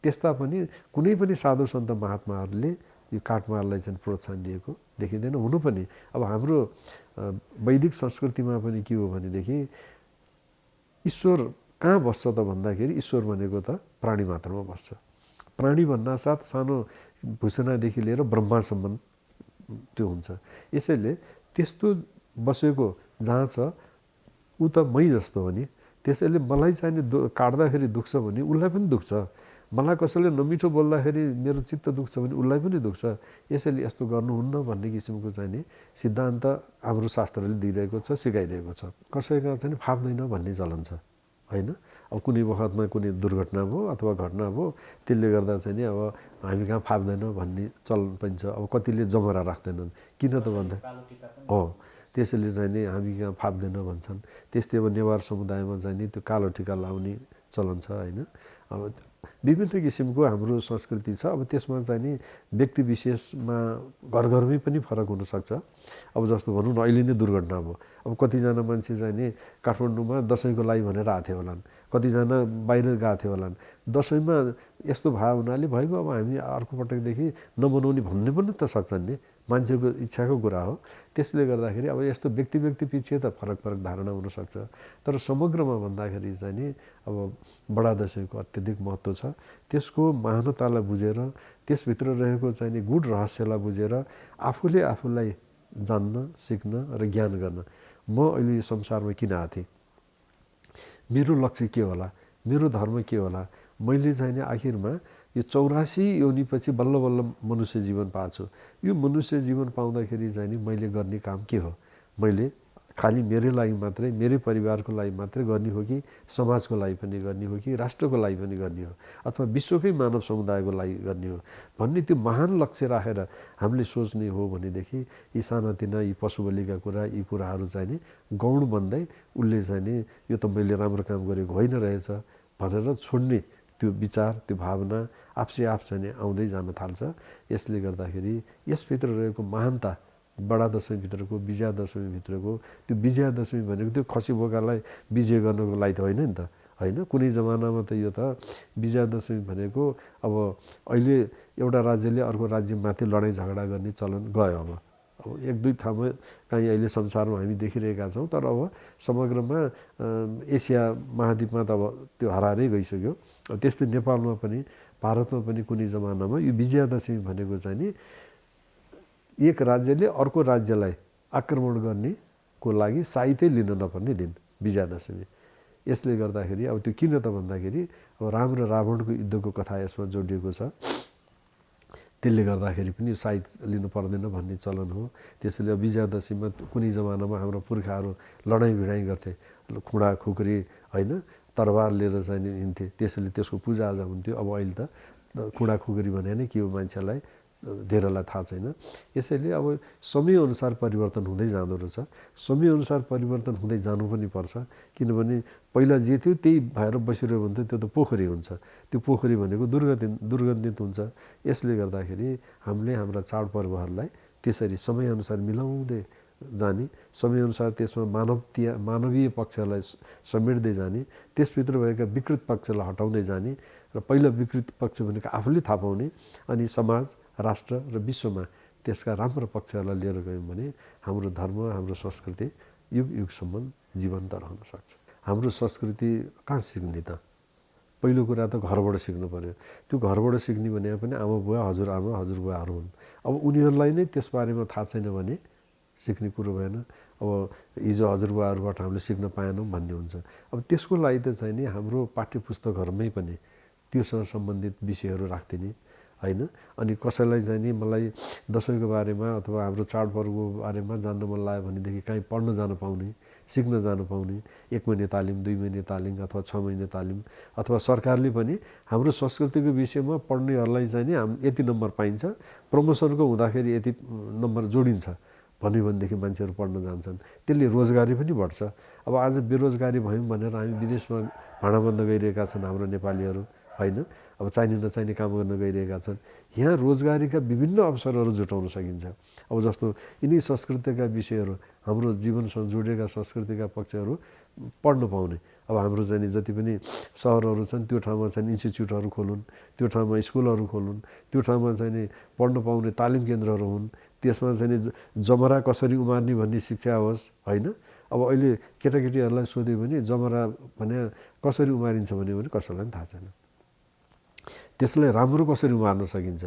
त्यस्ता पनि कुनै पनि साधु सन्त महात्माहरूले यो काटमारलाई चाहिँ प्रोत्साहन दिएको देखिँदैन। हुनु पनि अब हाम्रो वैदिक संस्कृतिमा पनि के हो भनेदेखि ईश्वर कहाँ बस्छ त भन्दाखेरि ईश्वर भनेको त प्राणी मात्रमा बस्छ। प्राणी भन्नासाथ सानो भूषणादेखि लिएर ब्रह्मासम्म त्यो हुन्छ। यसैले त्यस्तो बसेको जहाँ छ ऊ त मै जस्तो हो नि, त्यसैले मलाई चाहिँ काट्दाखेरि दुख्छ भने उसलाई पनि दुख्छ, मलाई कसैले नमिठो बोल्दाखेरि मेरो चित्त दुख्छ भने उसलाई पनि दुख्छ। यसैले यस्तो गर्नुहुन्न भन्ने किसिमको चाहिँ नि सिद्धान्त हाम्रो शास्त्रले दिइरहेको छ, सिकाइरहेको छ। कसैका चाहिँ फाप्दैन भन्ने चलन छ, होइन। अब कुनै वखतमा कुनै दुर्घटना भयो अथवा घटना भयो, त्यसले गर्दा चाहिँ नि अब हामी कहाँ फाप्दैन भन्ने चलन पनि छ। अब कतिले जमरा राख्दैनन्, किन त भन्दा हो त्यसैले चाहिँ नि हामी कहाँ फाप्दैन भन्छन्। त्यस्तै अब नेवार समुदायमा चाहिँ नि त्यो कालो टिका लाउने चलन छ होइन। अब विभिन्न किसिमको हाम्रो संस्कृति छ। अब त्यसमा चाहिँ नि व्यक्ति विशेषमा घर घरमै पनि फरक हुनसक्छ। अब जस्तो भनौँ न अहिले नै दुर्घटना भयो, अब कतिजना मान्छे चाहिँ नि काठमाडौँमा दसैँको लागि भनेर आएको थियो होलान्, कतिजना बाहिर गएको थियो होलान्। दसैँमा यस्तो भयो हुनाले भइगयो, अब हामी अर्को पटकदेखि नमनाउने भन्ने पनि त सक्छन् नि, मान्छेको इच्छाको कुरा हो। त्यसले गर्दाखेरि अब यस्तो व्यक्ति व्यक्ति पछि त फरक फरक धारणा हुनसक्छ। तर समग्रमा भन्दाखेरि चाहिँ नि अब बडा दसैँको अत्यधिक महत्त्व छ। त्यसको महानतालाई बुझेर, त्यसभित्र रहेको चाहिँ नि गुढ रहस्यलाई बुझेर आफूले आफूलाई जान्न, सिक्न र ज्ञान गर्न, म अहिले यो संसारमा किन आएको थिएँ, मेरो लक्ष्य के होला, मेरो धर्म के होला, मैले चाहिँ नि आखिरमा यो 84 योनिपछि बल्ल बल्ल मनुष्य जीवन पाएको छु। यो मनुष्य जीवन पाउँदाखेरि चाहिँ नि मैले गर्ने काम के हो, मैले खालि मेरै लागि मात्रै, मेरै परिवारको लागि मात्रै गर्ने हो कि समाजको लागि पनि गर्ने हो कि राष्ट्रको लागि पनि गर्ने हो अथवा विश्वकै मानव समुदायको लागि गर्ने हो भन्ने त्यो महान लक्ष्य राखेर हामीले सोच्ने हो भनेदेखि यी सानातिना यी पशु बलिका कुरा, यी कुराहरू चाहिँ नि गौण बन्दै उसले चाहिँ नि यो त मैले राम्रो काम गरेको होइन रहेछ भनेर छोड्ने त्यो विचार, त्यो भावना आफसे आफ चाहिँ नि आउँदै जान थाल्छ। यसले गर्दाखेरि यसभित्र रहेको महानता, बडा दशमीभित्रको, विजया दशमीभित्रको त्यो विजया दशमी भनेको त्यो खसी बोकालाई विजय गर्नको लागि त होइन नि त, होइन। कुनै जमानामा त यो त विजया दशमी भनेको अब अहिले एउटा राज्यले अर्को राज्यमाथि लडाइँ झगडा गर्ने चलन गयो। अब एक दुई ठाउँमा कहीँ अहिले संसारमा हामी देखिरहेका छौँ, तर अब समग्रमा एसिया महाद्वीपमा त अब त्यो हरारै गइसक्यो। त्यस्तै नेपालमा पनि, भारतमा पनि कुनै जमानामा यो विजया दशमी भनेको चाहिँ नि एक राज्यले अर्को राज्यलाई आक्रमण गर्नेको लागि साइतै लिन नपर्ने दिन विजया दशमी। यसले गर्दाखेरि अब त्यो किन त भन्दाखेरि अब राम र रावणको युद्धको कथा यसमा जोडिएको छ। त्यसले गर्दाखेरि पनि साइत लिनु पर्दैन भन्ने चलन हो। त्यसैले विजया दशमीमा कुनै जमानामा हाम्रो पुर्खाहरू लडाइँ भिडाइँ गर्थे, खुँडा खुकुरी होइन, तरबार लिएर चाहिँ हिँड्थे। त्यसैले त्यसको पूजाआजा हुन्थ्यो। अब अहिले त खुँडा खुकुरी भने नै के हो मान्छेलाई धेरैलाई थाहा छैन। यसैले अब समयअनुसार परिवर्तन हुँदै जाँदो रहेछ। समयअनुसार परिवर्तन हुँदै जानु पनि पर्छ, किनभने पहिला जे थियो त्यही भएर बसिरह्यो भने त त्यो त पोखरी हुन्छ। त्यो पोखरी भनेको दुर्गन्धित हुन्छ। यसले गर्दाखेरि हामीले हाम्रा चाडपर्वहरूलाई त्यसरी समयअनुसार मिलाउँदै जाने, समयअनुसार त्यसमा मानवीय पक्षलाई समेट्दै जाने, त्यसभित्र भएका विकृत पक्षलाई हटाउँदै जाने र पहिला विकृत पक्ष भनेको आफूले थाहा पाउने, अनि समाज, राष्ट्र र विश्वमा त्यसका राम्रो पक्षहरूलाई लिएर गयौँ भने हाम्रो धर्म, हाम्रो संस्कृति युग युगसम्म जीवन्त रहन सक्छ। हाम्रो संस्कृति कहाँ सिक्ने त? पहिलो कुरा त घरबाट सिक्नु पर्यो। त्यो घरबाट सिक्ने भने पनि आमा बुवा, हजुरआमा, हजुरबुवाहरू हुन्। अब उनीहरूलाई नै त्यसबारेमा थाहा छैन भने सिक्ने कुरो भएन। अब हिजो हजुरबुवाहरूबाट हामीले सिक्न पाएनौँ भन्ने हुन्छ। अब त्यसको लागि त चाहिँ नि हाम्रो पाठ्य पुस्तकहरूमै पनि त्योसँग सम्बन्धित विषयहरू राख्दिने होइन। अनि कसैलाई चाहिँ नि मलाई दसैँको बारेमा अथवा हाम्रो चाडपर्वको बारेमा जान्न मन लाग्यो भनेदेखि कहीँ पढ्न जान पाउने, सिक्न जान पाउने, 1 महिने तालिम, 2 महिने तालिम अथवा 6 महिने तालिम, अथवा सरकारले पनि हाम्रो संस्कृतिको विषयमा पढ्नेहरूलाई चाहिँ नि यति नम्बर पाइन्छ, प्रमोसनको हुँदाखेरि यति नम्बर जोडिन्छ भन्यो भनेदेखि मान्छेहरू पढ्न जान्छन्। त्यसले रोजगारी पनि बढ्छ। अब आज बेरोजगारी भयौँ भनेर हामी विदेशमा भाँडा बन्द गइरहेका छन् हाम्रो नेपालीहरू होइन। अब चाहिने नचाहिने काम गर्न गइरहेका छन्। यहाँ रोजगारीका विभिन्न अवसरहरू जुटाउन सकिन्छ। अब जस्तो यिनी संस्कृतिका विषयहरू, हाम्रो जीवनसँग जोडिएका संस्कृतिका पक्षहरू पढ्न पाउने। अब हाम्रो चाहिँ नि जति पनि सहरहरू छन् त्यो ठाउँमा चाहिँ इन्स्टिच्युटहरू खोलुन्, त्यो ठाउँमा स्कुलहरू खोलुन्, त्यो ठाउँमा चाहिँ नि पढ्न पाउने तालिम केन्द्रहरू हुन्। त्यसमा चाहिँ नि जमरा कसरी उमार्ने भन्ने शिक्षा होस् होइन। अब अहिले केटाकेटीहरूलाई सोध्यो भने जमरा भने कसरी उमारिन्छ भने कसैलाई पनि थाहा छैन। त्यसलाई राम्रो कसरी उमार्न सकिन्छ,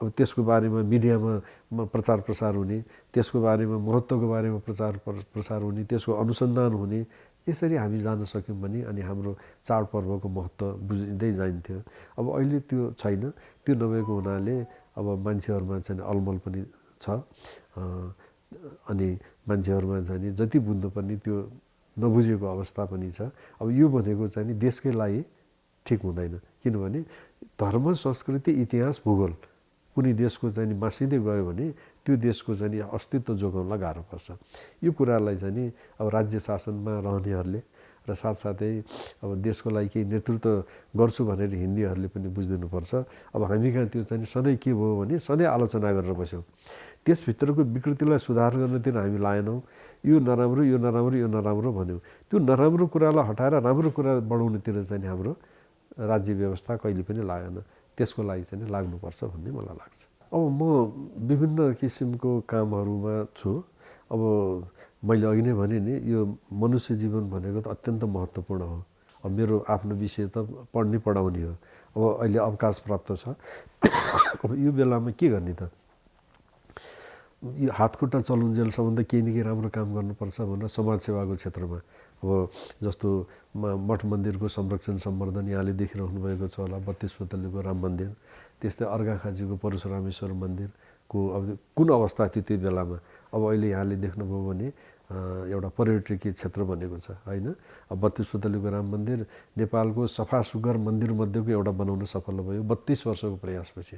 अब त्यसको बारेमा मिडियामा प्रचार प्रसार हुने, त्यसको बारेमा महत्त्वको बारेमा प्रचार प्रसार हुने, त्यसको अनुसन्धान हुने, यसरी हामी जान सक्यौँ भने अनि हाम्रो चाडपर्वको महत्त्व बुझिँदै जान्थ्यो। अब अहिले त्यो छैन। त्यो नभएको हुनाले अब मान्छेहरूमा चाहिँ अलमल पनि छ। अनि मान्छेहरूमा चाहिँ नि जति बुझ्नुपर्ने त्यो नबुझेको अवस्था पनि छ। अब यो भनेको चाहिँ नि देशकै लागि ठिक हुँदैन, किनभने धर्म, संस्कृति, इतिहास, भूगोल कुनै देशको चाहिँ मासिँदै गयो भने त्यो देशको चाहिँ अस्तित्व जोगाउनलाई गाह्रो पर्छ। यो कुरालाई चाहिँ अब राज्य शासनमा रहनेहरूले र साथसाथै अब देशको लागि केही नेतृत्व गर्छु भनेर हिँड्नेहरूले पनि बुझिदिनुपर्छ। अब हामी कहाँ त्यो चाहिँ सधैँ के भयो भने सधैँ आलोचना गरेर बस्यौँ, त्यसभित्रको विकृतिलाई सुधार गर्नतिर हामी लाएनौँ। यो नराम्रो यो नराम्रो यो नराम्रो भन्यौँ, त्यो नराम्रो कुरालाई हटाएर राम्रो कुरा बढाउनेतिर चाहिँ हाम्रो राज्य व्यवस्था कहिले पनि लागेन। त्यसको लागि चाहिँ लाग्नुपर्छ भन्ने मलाई लाग्छ। अब म विभिन्न किसिमको कामहरूमा छु। अब मैले अघि नै भने नि यो मनुष्य जीवन भनेको त अत्यन्त महत्त्वपूर्ण हो। अब मेरो आफ्नो विषय त पढ्ने पढाउने हो। अब अहिले अवकाश प्राप्त छ। अब यो बेलामा के गर्ने त? यो हातखुट्टा चलुन्जेलसम्म त केही न केही राम्रो काम गर्नुपर्छ भनेर समाजसेवाको क्षेत्रमा अब जस्तो मठ मन्दिरको संरक्षण सम्वर्धन यहाँले देखिरहनु भएको छ होला, 32 पुतलीको राम मन्दिर, त्यस्तै अर्घाखाँचीको परशुरामेश्वर मन्दिरको अब कुन अवस्था थियो त्यो बेलामा। अब अहिले यहाँले देख्नुभयो भने एउटा पर्यटकीय क्षेत्र बनेको छ होइन। अब 32 पुतलीको राम मन्दिर नेपालको सफा सुग्घर मन्दिर मध्येको एउटा बनाउन सफल भयो 32 वर्षको प्रयासपछि।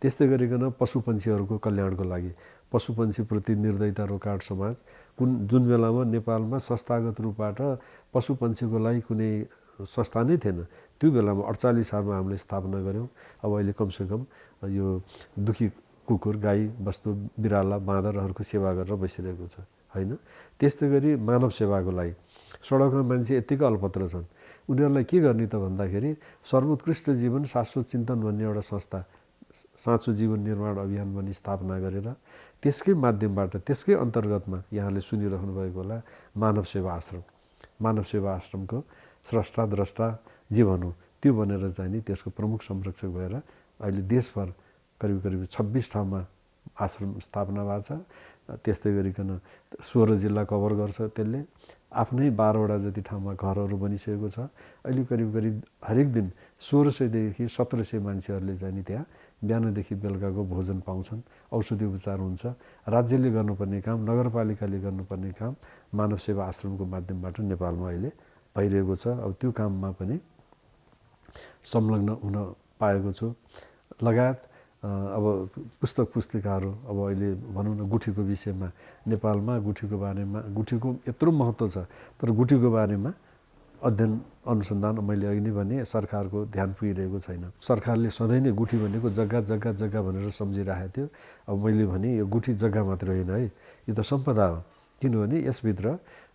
त्यस्तै गरिकन पशुपन्छीहरूको कल्याणको लागि पशुपन्छीप्रति निर्दयता रोकाट समाज जुन बेलामा नेपालमा संस्थागत रूपबाट पशुपन्छीको लागि कुनै संस्था नै थिएन, त्यो बेलामा 48 सालमा हामीले स्थापना गऱ्यौँ। अब अहिले कमसेकम यो दुखी कुकुर, गाई, बस्तु, बिराला, बाँदरहरूको सेवा गरेर बसिरहेको छ होइन। त्यस्तै गरी मानव सेवाको लागि सडकमा मान्छे यत्तिकै अल्पत्र छन्, उनीहरूलाई के गर्ने त भन्दाखेरि सर्वोत्कृष्ट जीवन शाश्वत चिन्तन भन्ने एउटा संस्था, साँचो जीवन निर्माण अभियान भन्ने स्थापना गरेर त्यसकै माध्यमबाट त्यसकै अन्तर्गतमा यहाँले सुनिरहनु भएको होला मानव सेवा आश्रम। मानव सेवा आश्रमको स्रष्टा द्रष्टा जे भनौँ त्यो बनेर चाहिँ नि त्यसको प्रमुख संरक्षक भएर अहिले देशभर करिब करिब 26 ठाउँमा आश्रम स्थापना भएको छ। त्यस्तै गरिकन 16 जिल्ला कभर गर्छ त्यसले। आफ्नै 12वटा जति ठाउँमा घरहरू बनिसकेको छ। अहिले करिब करिब हरेक दिन 1600 देखि 1700 मान्छेहरूले चाहिँ नि त्यहाँ बिहानदेखि बेलुकाको भोजन पाउँछन्, औषधि उपचार हुन्छ। राज्यले गर्नुपर्ने काम, नगरपालिकाले गर्नुपर्ने काम मानव सेवा आश्रमको माध्यमबाट नेपालमा अहिले भइरहेको छ। अब त्यो काममा पनि संलग्न हुन पाएको छु। लगायत अब पुस्तक पुस्तिकाहरू अब अहिले भनौँ न गुठीको विषयमा नेपालमा गुठीको बारेमा गुठीको यत्रो महत्त्व छ, तर गुठीको बारेमा अध्ययन अनुसन्धान मैले अघि नै भने सरकारको ध्यान पुगिरहेको छैन। सरकारले सधैँ नै गुठी भनेको जग्गा जग्गा जग्गा भनेर सम्झिरहेको थियो। अब मैले भने यो गुठी जग्गा मात्र होइन है, यो त सम्पदा हो। किनभने यसभित्र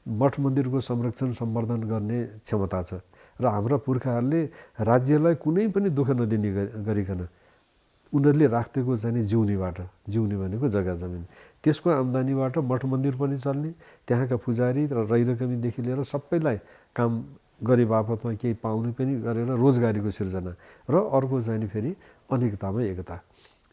मठ मन्दिरको संरक्षण सम्वर्धन गर्ने क्षमता छ र हाम्रा पुर्खाहरूले राज्यलाई कुनै पनि दुःख नदिने गरिकन उनीहरूले राखेको चाहिँ जिउने भनेको जग्गा जमिन, त्यसको आम्दानीबाट मठ मन्दिर पनि चल्ने, त्यहाँका पुजारी र रैरकमीदेखि लिएर सबैलाई काम गरे बापतमा केही पाउने पनि गरेर रोजगारीको सिर्जना र अर्को चाहिँ फेरि अनेकतामा एकता।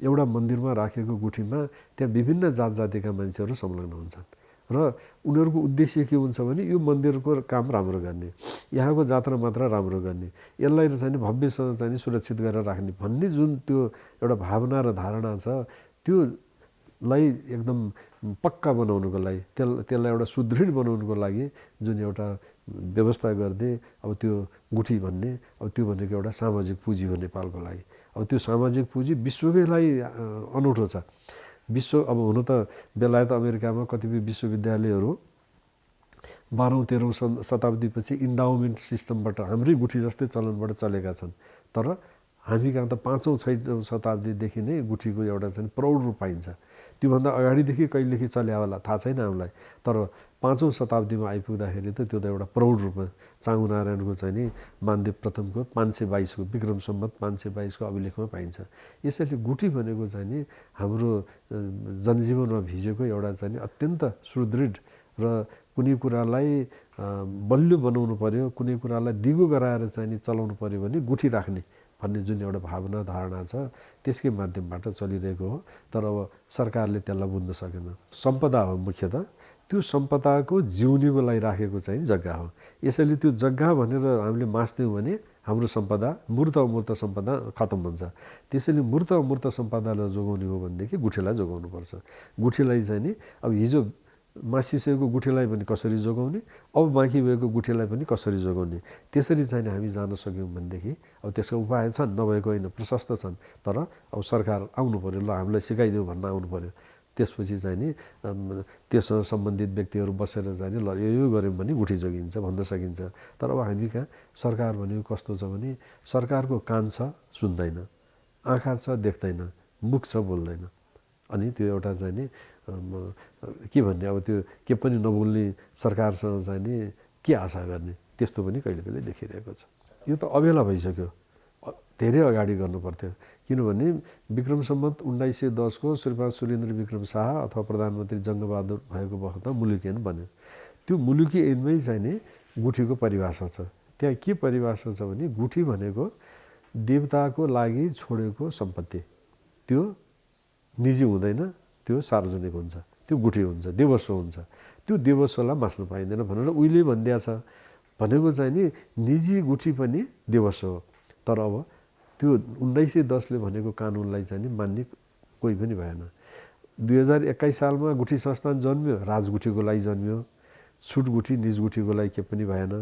एउटा मन्दिरमा राखेको गुठीमा त्यहाँ विभिन्न जात जातिका मान्छेहरू संलग्न हुन्छन् र उनीहरूको उद्देश्य के हुन्छ भने यो मन्दिरको काम राम्रो गर्ने, यहाँको जात्रा मात्रा राम्रो गर्ने, यसलाई चाहिँ भव्यसँग चाहिँ सुरक्षित गरेर राख्ने भन्ने जुन त्यो एउटा भावना र धारणा छ, त्योलाई एकदम पक्का बनाउनुको लागि त्यसलाई एउटा सुदृढ बनाउनुको लागि जुन एउटा व्यवस्था गर्दै अब त्यो गुठी भन्ने अब त्यो भनेको एउटा सामाजिक पुँजी हो नेपालको लागि। अब त्यो सामाजिक पुँजी विश्वकै लागि अनौठो छ। विश्व अब हुन त बेलायत अमेरिकामा कतिपय विश्वविद्यालयहरू 12औं-13औं शताब्दीपछि इन्डाउमेन्ट सिस्टमबाट हाम्रै गुठी जस्तै चलनबाट चलेका छन्। तर हामी कहाँ त 5औं-6औं शताब्दीदेखि नै गुठीको एउटा चाहिँ प्रौढ रूप पाइन्छ। त्योभन्दा अगाडिदेखि कहिलेदेखि चल्या होला थाहा छैन हामीलाई, तर 5औं शताब्दीमा आइपुग्दाखेरि त त्यो त एउटा प्रौढ रूपमा चाँगुनारायणको चाहिँ नि मानदेव प्रथमको 522 को विक्रम सम्वत 522 को अभिलेखमा पाइन्छ। यसैले गुठी भनेको चाहिँ नि हाम्रो जनजीवनमा भिजेको एउटा चाहिँ अत्यन्त सुदृढ र कुनै कुरालाई बलियो बनाउनु पर्यो, कुनै कुरालाई दिगो गराएर चाहिँ नि चलाउनु पर्यो भने गुठी राख्ने भन्ने जुन एउटा भावना धारणा छ त्यसकै माध्यमबाट चलिरहेको हो। तर अब सरकारले त्यसलाई बुझ्न सकेन। सम्पदा हो मुख्यतः, त्यो सम्पदाको जिउनीको लागि राखेको चाहिँ जग्गा हो। यसैले त्यो जग्गा भनेर हामीले मास्त्यौँ भने हाम्रो सम्पदा मूर्त अमूर्त सम्पदा खतम हुन्छ। त्यसैले मूर्त अमूर्त सम्पदालाई जोगाउने हो भनेदेखि गुठीलाई जोगाउनुपर्छ। गुठीलाई चाहिँ नि अब हिजो मासिसकेको गुठीलाई पनि कसरी जोगाउने, अब बाँकी भएको गुठीलाई पनि कसरी जोगाउने, त्यसरी चाहिँ हामी जान सक्यौँ भनेदेखि अब त्यसका उपाय छन्, नभएको होइन, प्रशस्त छन्। तर अब सरकार आउनु पऱ्यो, ल हामीलाई सिकाइदेऊ भन्न आउनु पऱ्यो। त्यसपछि चाहिँ नि त्यससँग सम्बन्धित व्यक्तिहरू बसेर चाहिँ नि ल यो गऱ्यौँ भने गुठी जोगिन्छ भन्न सकिन्छ। तर अब हामी कहाँ सरकार भनेको कस्तो छ भने सरकारको कान छ सुन्दैन, आँखा छ देख्दैन, मुख छ बोल्दैन। अनि त्यो एउटा चाहिँ नि के भन्ने, अब त्यो के पनि नबोल्ने सरकारसँग चाहिँ नि के आशा गर्ने, त्यस्तो पनि कहिले कहिले देखिरहेको छ। यो त अबेला भइसक्यो, धेरै अगाडि गर्नु पर्थ्यो। किनभने विक्रम सम्वत 1910 को श्रीपाद सुरेन्द्र विक्रम शाह अथवा प्रधानमन्त्री जङ्गबहादुर भएको वखतमा मुलुकी ऐन बन्यो। त्यो मुलुकी ऐनमै चाहिँ नि गुठीको परिभाषा छ। त्यहाँ के परिभाषा छ भने गुठी भनेको देवताको लागि छोडेको सम्पत्ति, त्यो निजी हुँदैन, त्यो सार्वजनिक हुन्छ, त्यो गुठी हुन्छ, देवस्व हुन्छ। त्यो देवस्वलाई मास्न पाइँदैन भनेर उहिले भनिदिया छ। भनेको चाहिँ नि निजी गुठी पनि देवस्व हो। तर अब त्यो 1910ले भनेको कानुनलाई चाहिँ नि मान्ने कोही पनि भएन। 2021 सालमा गुठी संस्थान जन्मियो, राजगुठीको लागि जन्मियो, छुट गुठी निज गुठीको लागि के पनि भएन।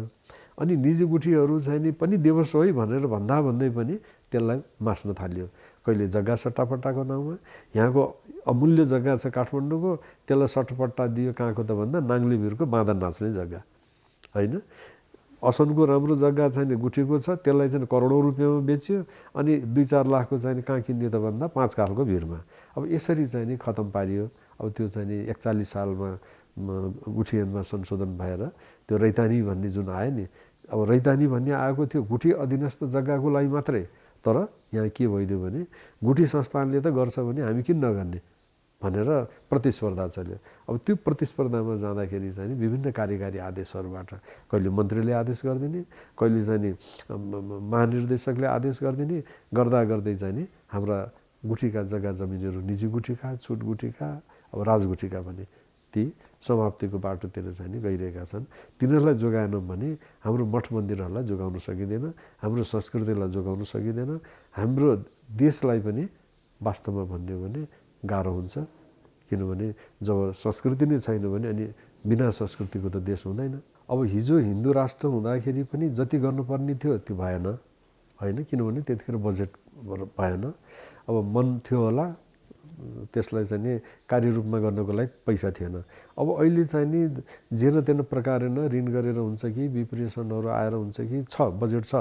अनि निजी गुठीहरू चाहिँ नि पनि देवस्व है भनेर भन्दा भन्दै पनि त्यसलाई मास्न थालियो। कहिले जग्गा सट्टापट्टाको नाउँमा, यहाँको अमूल्य जग्गा छ काठमाडौँको, त्यसलाई सट्टापट्टा दियो कहाँको त भन्दा नाङ्गलीभिरको बाँदर नाच्ने जग्गा होइन। असनको राम्रो जग्गा चाहिँ गुठीको छ, त्यसलाई चाहिँ करोडौँ रुपियाँमा बेच्यो। अनि 2-4 लाखको चाहिँ कहाँ किन्यो त भन्दा 5 कालको भिरमा। अब यसरी चाहिँ नि खतम पारियो। अब त्यो चाहिँ नि 41 सालमा गुठी ऐनमा संशोधन भएर त्यो रैतानी भन्ने जुन आयो नि, अब रैतानी भन्ने आएको थियो गुठी अधीनस्थ जग्गाको लागि मात्रै। तर यहाँ के भइदियो भने गुठी संस्थानले त गर्छ भने हामी किन नगर्ने भनेर प्रतिस्पर्धा चल्यो। अब त्यो प्रतिस्पर्धामा जाँदाखेरि चाहिँ नि विभिन्न कार्यकारी आदेशहरूबाट कहिले मन्त्रीले आदेश गरिदिने, कहिले चाहिँ नि महानिर्देशकले आदेश गरिदिने, गर्दा गर्दै चाहिँ नि हाम्रा गुठीका जग्गा जमिनहरू निजी गुठीका, छुट गुठीका, अब राजगुठीका पनि ती समाप्तिको बाटोतिर चाहिँ नि गइरहेका छन्। तिनीहरूलाई जोगाएनौँ भने हाम्रो मठ मन्दिरहरूलाई जोगाउन सकिँदैन, हाम्रो संस्कृतिलाई जोगाउन सकिँदैन, हाम्रो देशलाई पनि वास्तवमा भन्यो भने गाह्रो हुन्छ। किनभने जब संस्कृति नै छैन भने अनि बिना संस्कृतिको त देश हुँदैन। अब हिजो हिन्दू राष्ट्र हुँदाखेरि पनि जति गर्नुपर्ने थियो त्यो भएन होइन, किनभने त्यतिखेर बजेट भएन। अब मन थियो होला, त्यसलाई चाहिँ नि कार्यरूपमा गर्नको लागि पैसा थिएन। अब अहिले चाहिँ नि जेन तेन प्रकारेण ऋण गरेर हुन्छ कि विप्रेसनहरू आएर हुन्छ कि छ, बजेट छ,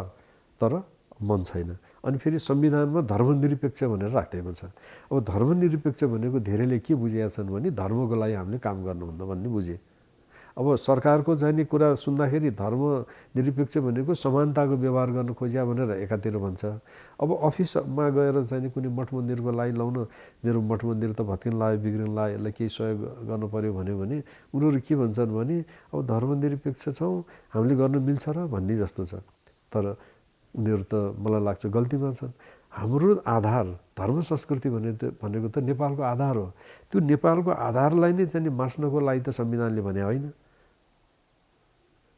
तर मन छैन। अनि फेरि संविधानमा धर्मनिरपेक्ष भनेर राखिदिएको छ। अब धर्मनिरपेक्ष भनेको धेरैले के बुझेका छन् भने धर्मको लागि हामीले काम गर्नुहुन्न भन्ने बुझे। अब सरकारको चाहिँ नि कुरा सुन्दाखेरि धर्मनिरपेक्ष भनेको समानताको व्यवहार गर्न खोज्या भनेर एकातिर भन्छ। अब अफिसमा गएर चाहिँ नि कुनै मठ मन्दिरको लागि लाउन, मेरो मठ मन्दिर त भत्किन लाग्यो, बिग्रिन लाग्यो, यसलाई केही सहयोग गर्नु पऱ्यो भन्यो भने उनीहरू के भन्छन् भने अब धर्मनिरपेक्ष छौँ, हामीले गर्न मिल्छ र भन्ने जस्तो छ। तर उनीहरू त मलाई लाग्छ गल्तीमा छन्। हाम्रो आधार धर्म संस्कृति भनेको त नेपालको आधार हो। त्यो नेपालको आधारलाई नै चाहिँ मास्नको लागि त संविधानले भने होइन।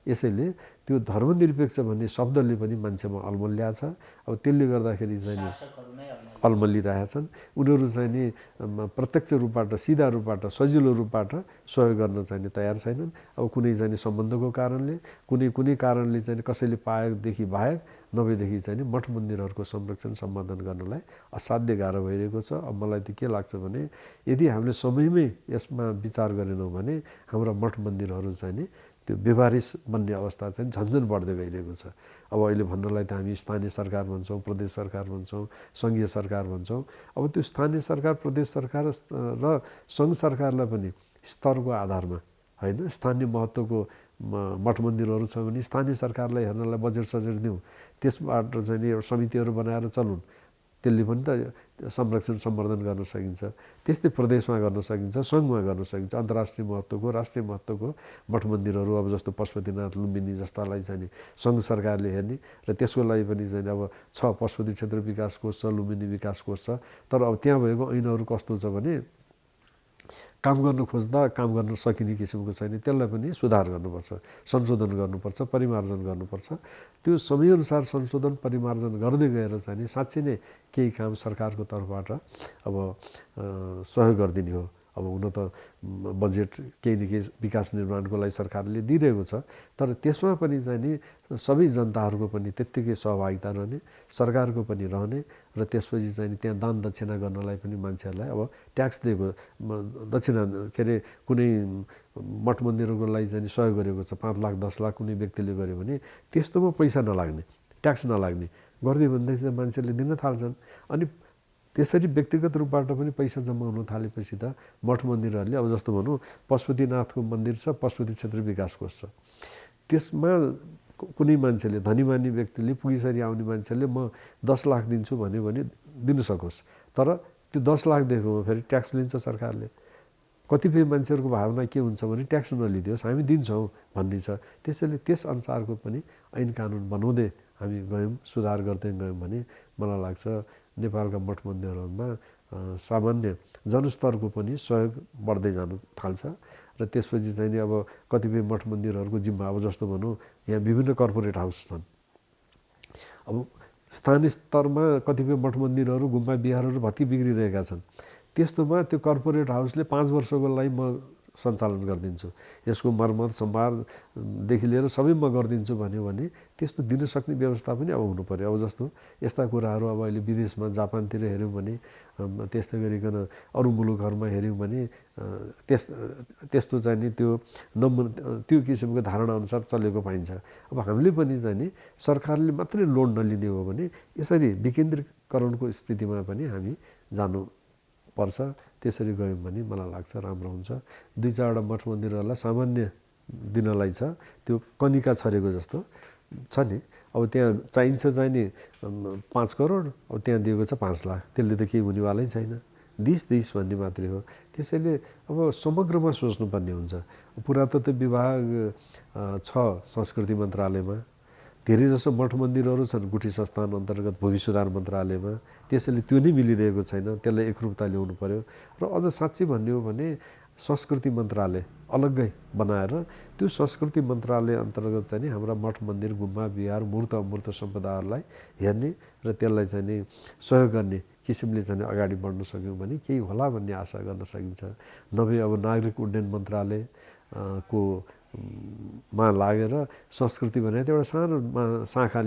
यसैले त्यो धर्मनिरपेक्ष भन्ने शब्दले पनि मान्छेमा अलमल ल्याएको छ। अब त्यसले गर्दाखेरि चाहिँ नि अल्मलिरहेछन्। उनीहरू चाहिँ नि प्रत्यक्ष रूपबाट, सिधा रूपबाट, सजिलो रूपबाट सहयोग गर्न चाहिँ तयार छैनन्। अब कुनै चाहिँ सम्बन्धको कारणले, कुनै कारणले चाहिँ कसैले पाएदेखि बाहेक, नभएदेखि चाहिँ नि मठ मन्दिरहरूको संरक्षण सम्वर्धन गर्नलाई असाध्य गाह्रो भइरहेको छ। अब मलाई त के लाग्छ भने यदि हामीले समयमै यसमा विचार गरेनौँ भने हाम्रा मठ मन्दिरहरू चाहिँ नि त्यो व्यवहारिस बन्ने अवस्था चाहिँ झन्झन बढ्दै गइरहेको छ। अब अहिले भन्नलाई त हामी स्थानीय सरकार भन्छौँ, प्रदेश सरकार भन्छौँ, सङ्घीय सरकार भन्छौँ। अब त्यो स्थानीय सरकार, प्रदेश सरकार र सङ्घ सरकारलाई पनि स्तरको आधारमा होइन, स्थानीय महत्त्वको मठ मन्दिरहरू छ भने स्थानीय सरकारलाई हेर्नलाई बजेट सजेट दिउँ, त्यसबाट चाहिँ नि एउटा समितिहरू बनाएर चलुन्, त्यसले पनि त संरक्षण सम्वर्धन गर्न सकिन्छ। त्यस्तै प्रदेशमा गर्न सकिन्छ, सङ्घमा गर्न सकिन्छ। अन्तर्राष्ट्रिय महत्त्वको, राष्ट्रिय महत्त्वको मठ मन्दिरहरू अब जस्तो पशुपतिनाथ, लुम्बिनी जस्तालाई चाहिँ नि सङ्घ सरकारले हेर्ने र त्यसको लागि पनि चाहिँ अब छ, पशुपति क्षेत्र विकास कोष छ, लुम्बिनी विकास कोष छ। तर अब त्यहाँ भएको ऐनहरू कस्तो छ भने काम गर्न खोज्दा काम गर्न सकिने किसिमको छैन। त्यसलाई पनि सुधार गर्नुपर्छ, संशोधन गर्नुपर्छ, परिमार्जन गर्नुपर्छ। त्यो समयअनुसार संशोधन परिमार्जन गर्दै गएर चाहिँ नि साँच्चै नै केही काम सरकारको तर्फबाट अब सहयोग गरिदिने हो। अब हुन त बजेट केही न केही विकास निर्माणको लागि सरकारले दिइरहेको छ, तर त्यसमा पनि चाहिँ नि सबै जनताहरूको पनि त्यत्तिकै सहभागिता रहने, सरकारको पनि रहने र त्यसपछि चाहिँ नि त्यहाँ दान दक्षिणा गर्नलाई पनि मान्छेहरूलाई अब ट्याक्स दिएको दक्षिणा के अरे कुनै मठ मन्दिरको लागि चाहिँ सहयोग गरेको छ 5 लाख 10 लाख कुनै व्यक्तिले गर्यो भने त्यस्तोमा पैसा नलाग्ने, ट्याक्स नलाग्ने गरिदियो भनेदेखि त मान्छेले दिन थाल्छन्। अनि त्यसरी व्यक्तिगत रूपबाट पनि पैसा जम्मा हुन थालेपछि त मठ मन्दिरहरूले अब जस्तो भनौँ पशुपतिनाथको मन्दिर छ, पशुपति क्षेत्र विकास कोष छ, त्यसमा कुनै मान्छेले धनीमानी व्यक्तिले पुगिसरी आउने मान्छेले म 10 लाख दिन्छु भन्यो भने दिन सकोस्, तर त्यो 10 लाख दिएकोमा फेरि ट्याक्स लिन्छ सरकारले। कतिपय मान्छेहरूको भावना के हुन्छ भने ट्याक्स नलिदियोस् हामी दिन्छौँ भन्ने छ। त्यसैले त्यस अनुसारको पनि ऐन कानुन बनाउँदै हामी गयौँ, सुधार गर्दै गयौँ भने मलाई लाग्छ नेपालका मठ मन्दिरहरूमा सामान्य जनस्तरको पनि सहयोग बढ्दै जान थाल्छ र त्यसपछि चाहिँ नि अब कतिपय मठ मन्दिरहरूको जिम्मा अब जस्तो भनौँ यहाँ विभिन्न कर्पोरेट हाउस छन्। अब स्थानीय स्तरमा कतिपय मठ मन्दिरहरू गुम्बा बिहारहरू भत्ती बिग्रिरहेका छन्, त्यस्तोमा त्यो कर्पोरेट हाउसले 5 वर्षको लागि म सञ्चालन गरिदिन्छु, यसको मर्मत सम्भारदेखि लिएर सबै म गरिदिन्छु भन्यो भने त्यस्तो दिन सक्ने व्यवस्था पनि अब हुनु पर्यो। अब जस्तो यस्ता कुराहरू अब अहिले विदेशमा जापानतिर हेऱ्यौँ भने त्यस्तै गरिकन अरू मुलुकहरूमा हेऱ्यौँ भने त्यस्तो चाहिँ नि त्यो किसिमको धारणा अनुसार चलेको पाइन्छ। अब हामीले पनि चाहिँ नि सरकारले मात्रै लोन नलिने हो भने यसरी विकेन्द्रीकरणको स्थितिमा पनि हामी जानु पर्छ। त्यसरी गयौँ भने मलाई लाग्छ राम्रो हुन्छ। 2-4वटा मठ मन्दिरहरूलाई सामान्य दिनलाई छ, त्यो कनिका छरेको जस्तो छ नि, अब त्यहाँ चाहिन्छ चाहिँ नि 5 करोड, अब त्यहाँ दिएको छ 5 लाख, त्यसले त केही हुनेवालै छैन, दिस भन्ने मात्रै हो। त्यसैले अब समग्रमा सोच्नुपर्ने हुन्छ। पुरातत्व विभाग छ संस्कृति मन्त्रालयमा, धेरै जसो मठ मन्दिरहरू छन् गुठी संस्थान अन्तर्गत भूमि सुधार मन्त्रालयमा, त्यसैले त्यो नै मिलिरहेको छैन, त्यसलाई एकरूपता ल्याउनु पर्यो। र अझ साँच्चै भन्ने हो भने संस्कृति मन्त्रालय अलग्गै बनाएर त्यो संस्कृति मन्त्रालय अन्तर्गत चाहिँ नि हाम्रा मठ मन्दिर गुम्बा बिहार मूर्त अमूर्त सम्पदाहरूलाई हेर्ने र त्यसलाई चाहिँ नि सहयोग गर्ने किसिमले चाहिँ अगाडि बढ्न सक्यौँ भने केही होला भन्ने आशा गर्न सकिन्छ। नभए अब नागरिक उड्डयन मन्त्रालय को मा लागेर संस्कृति भने एउटा सानो शाखा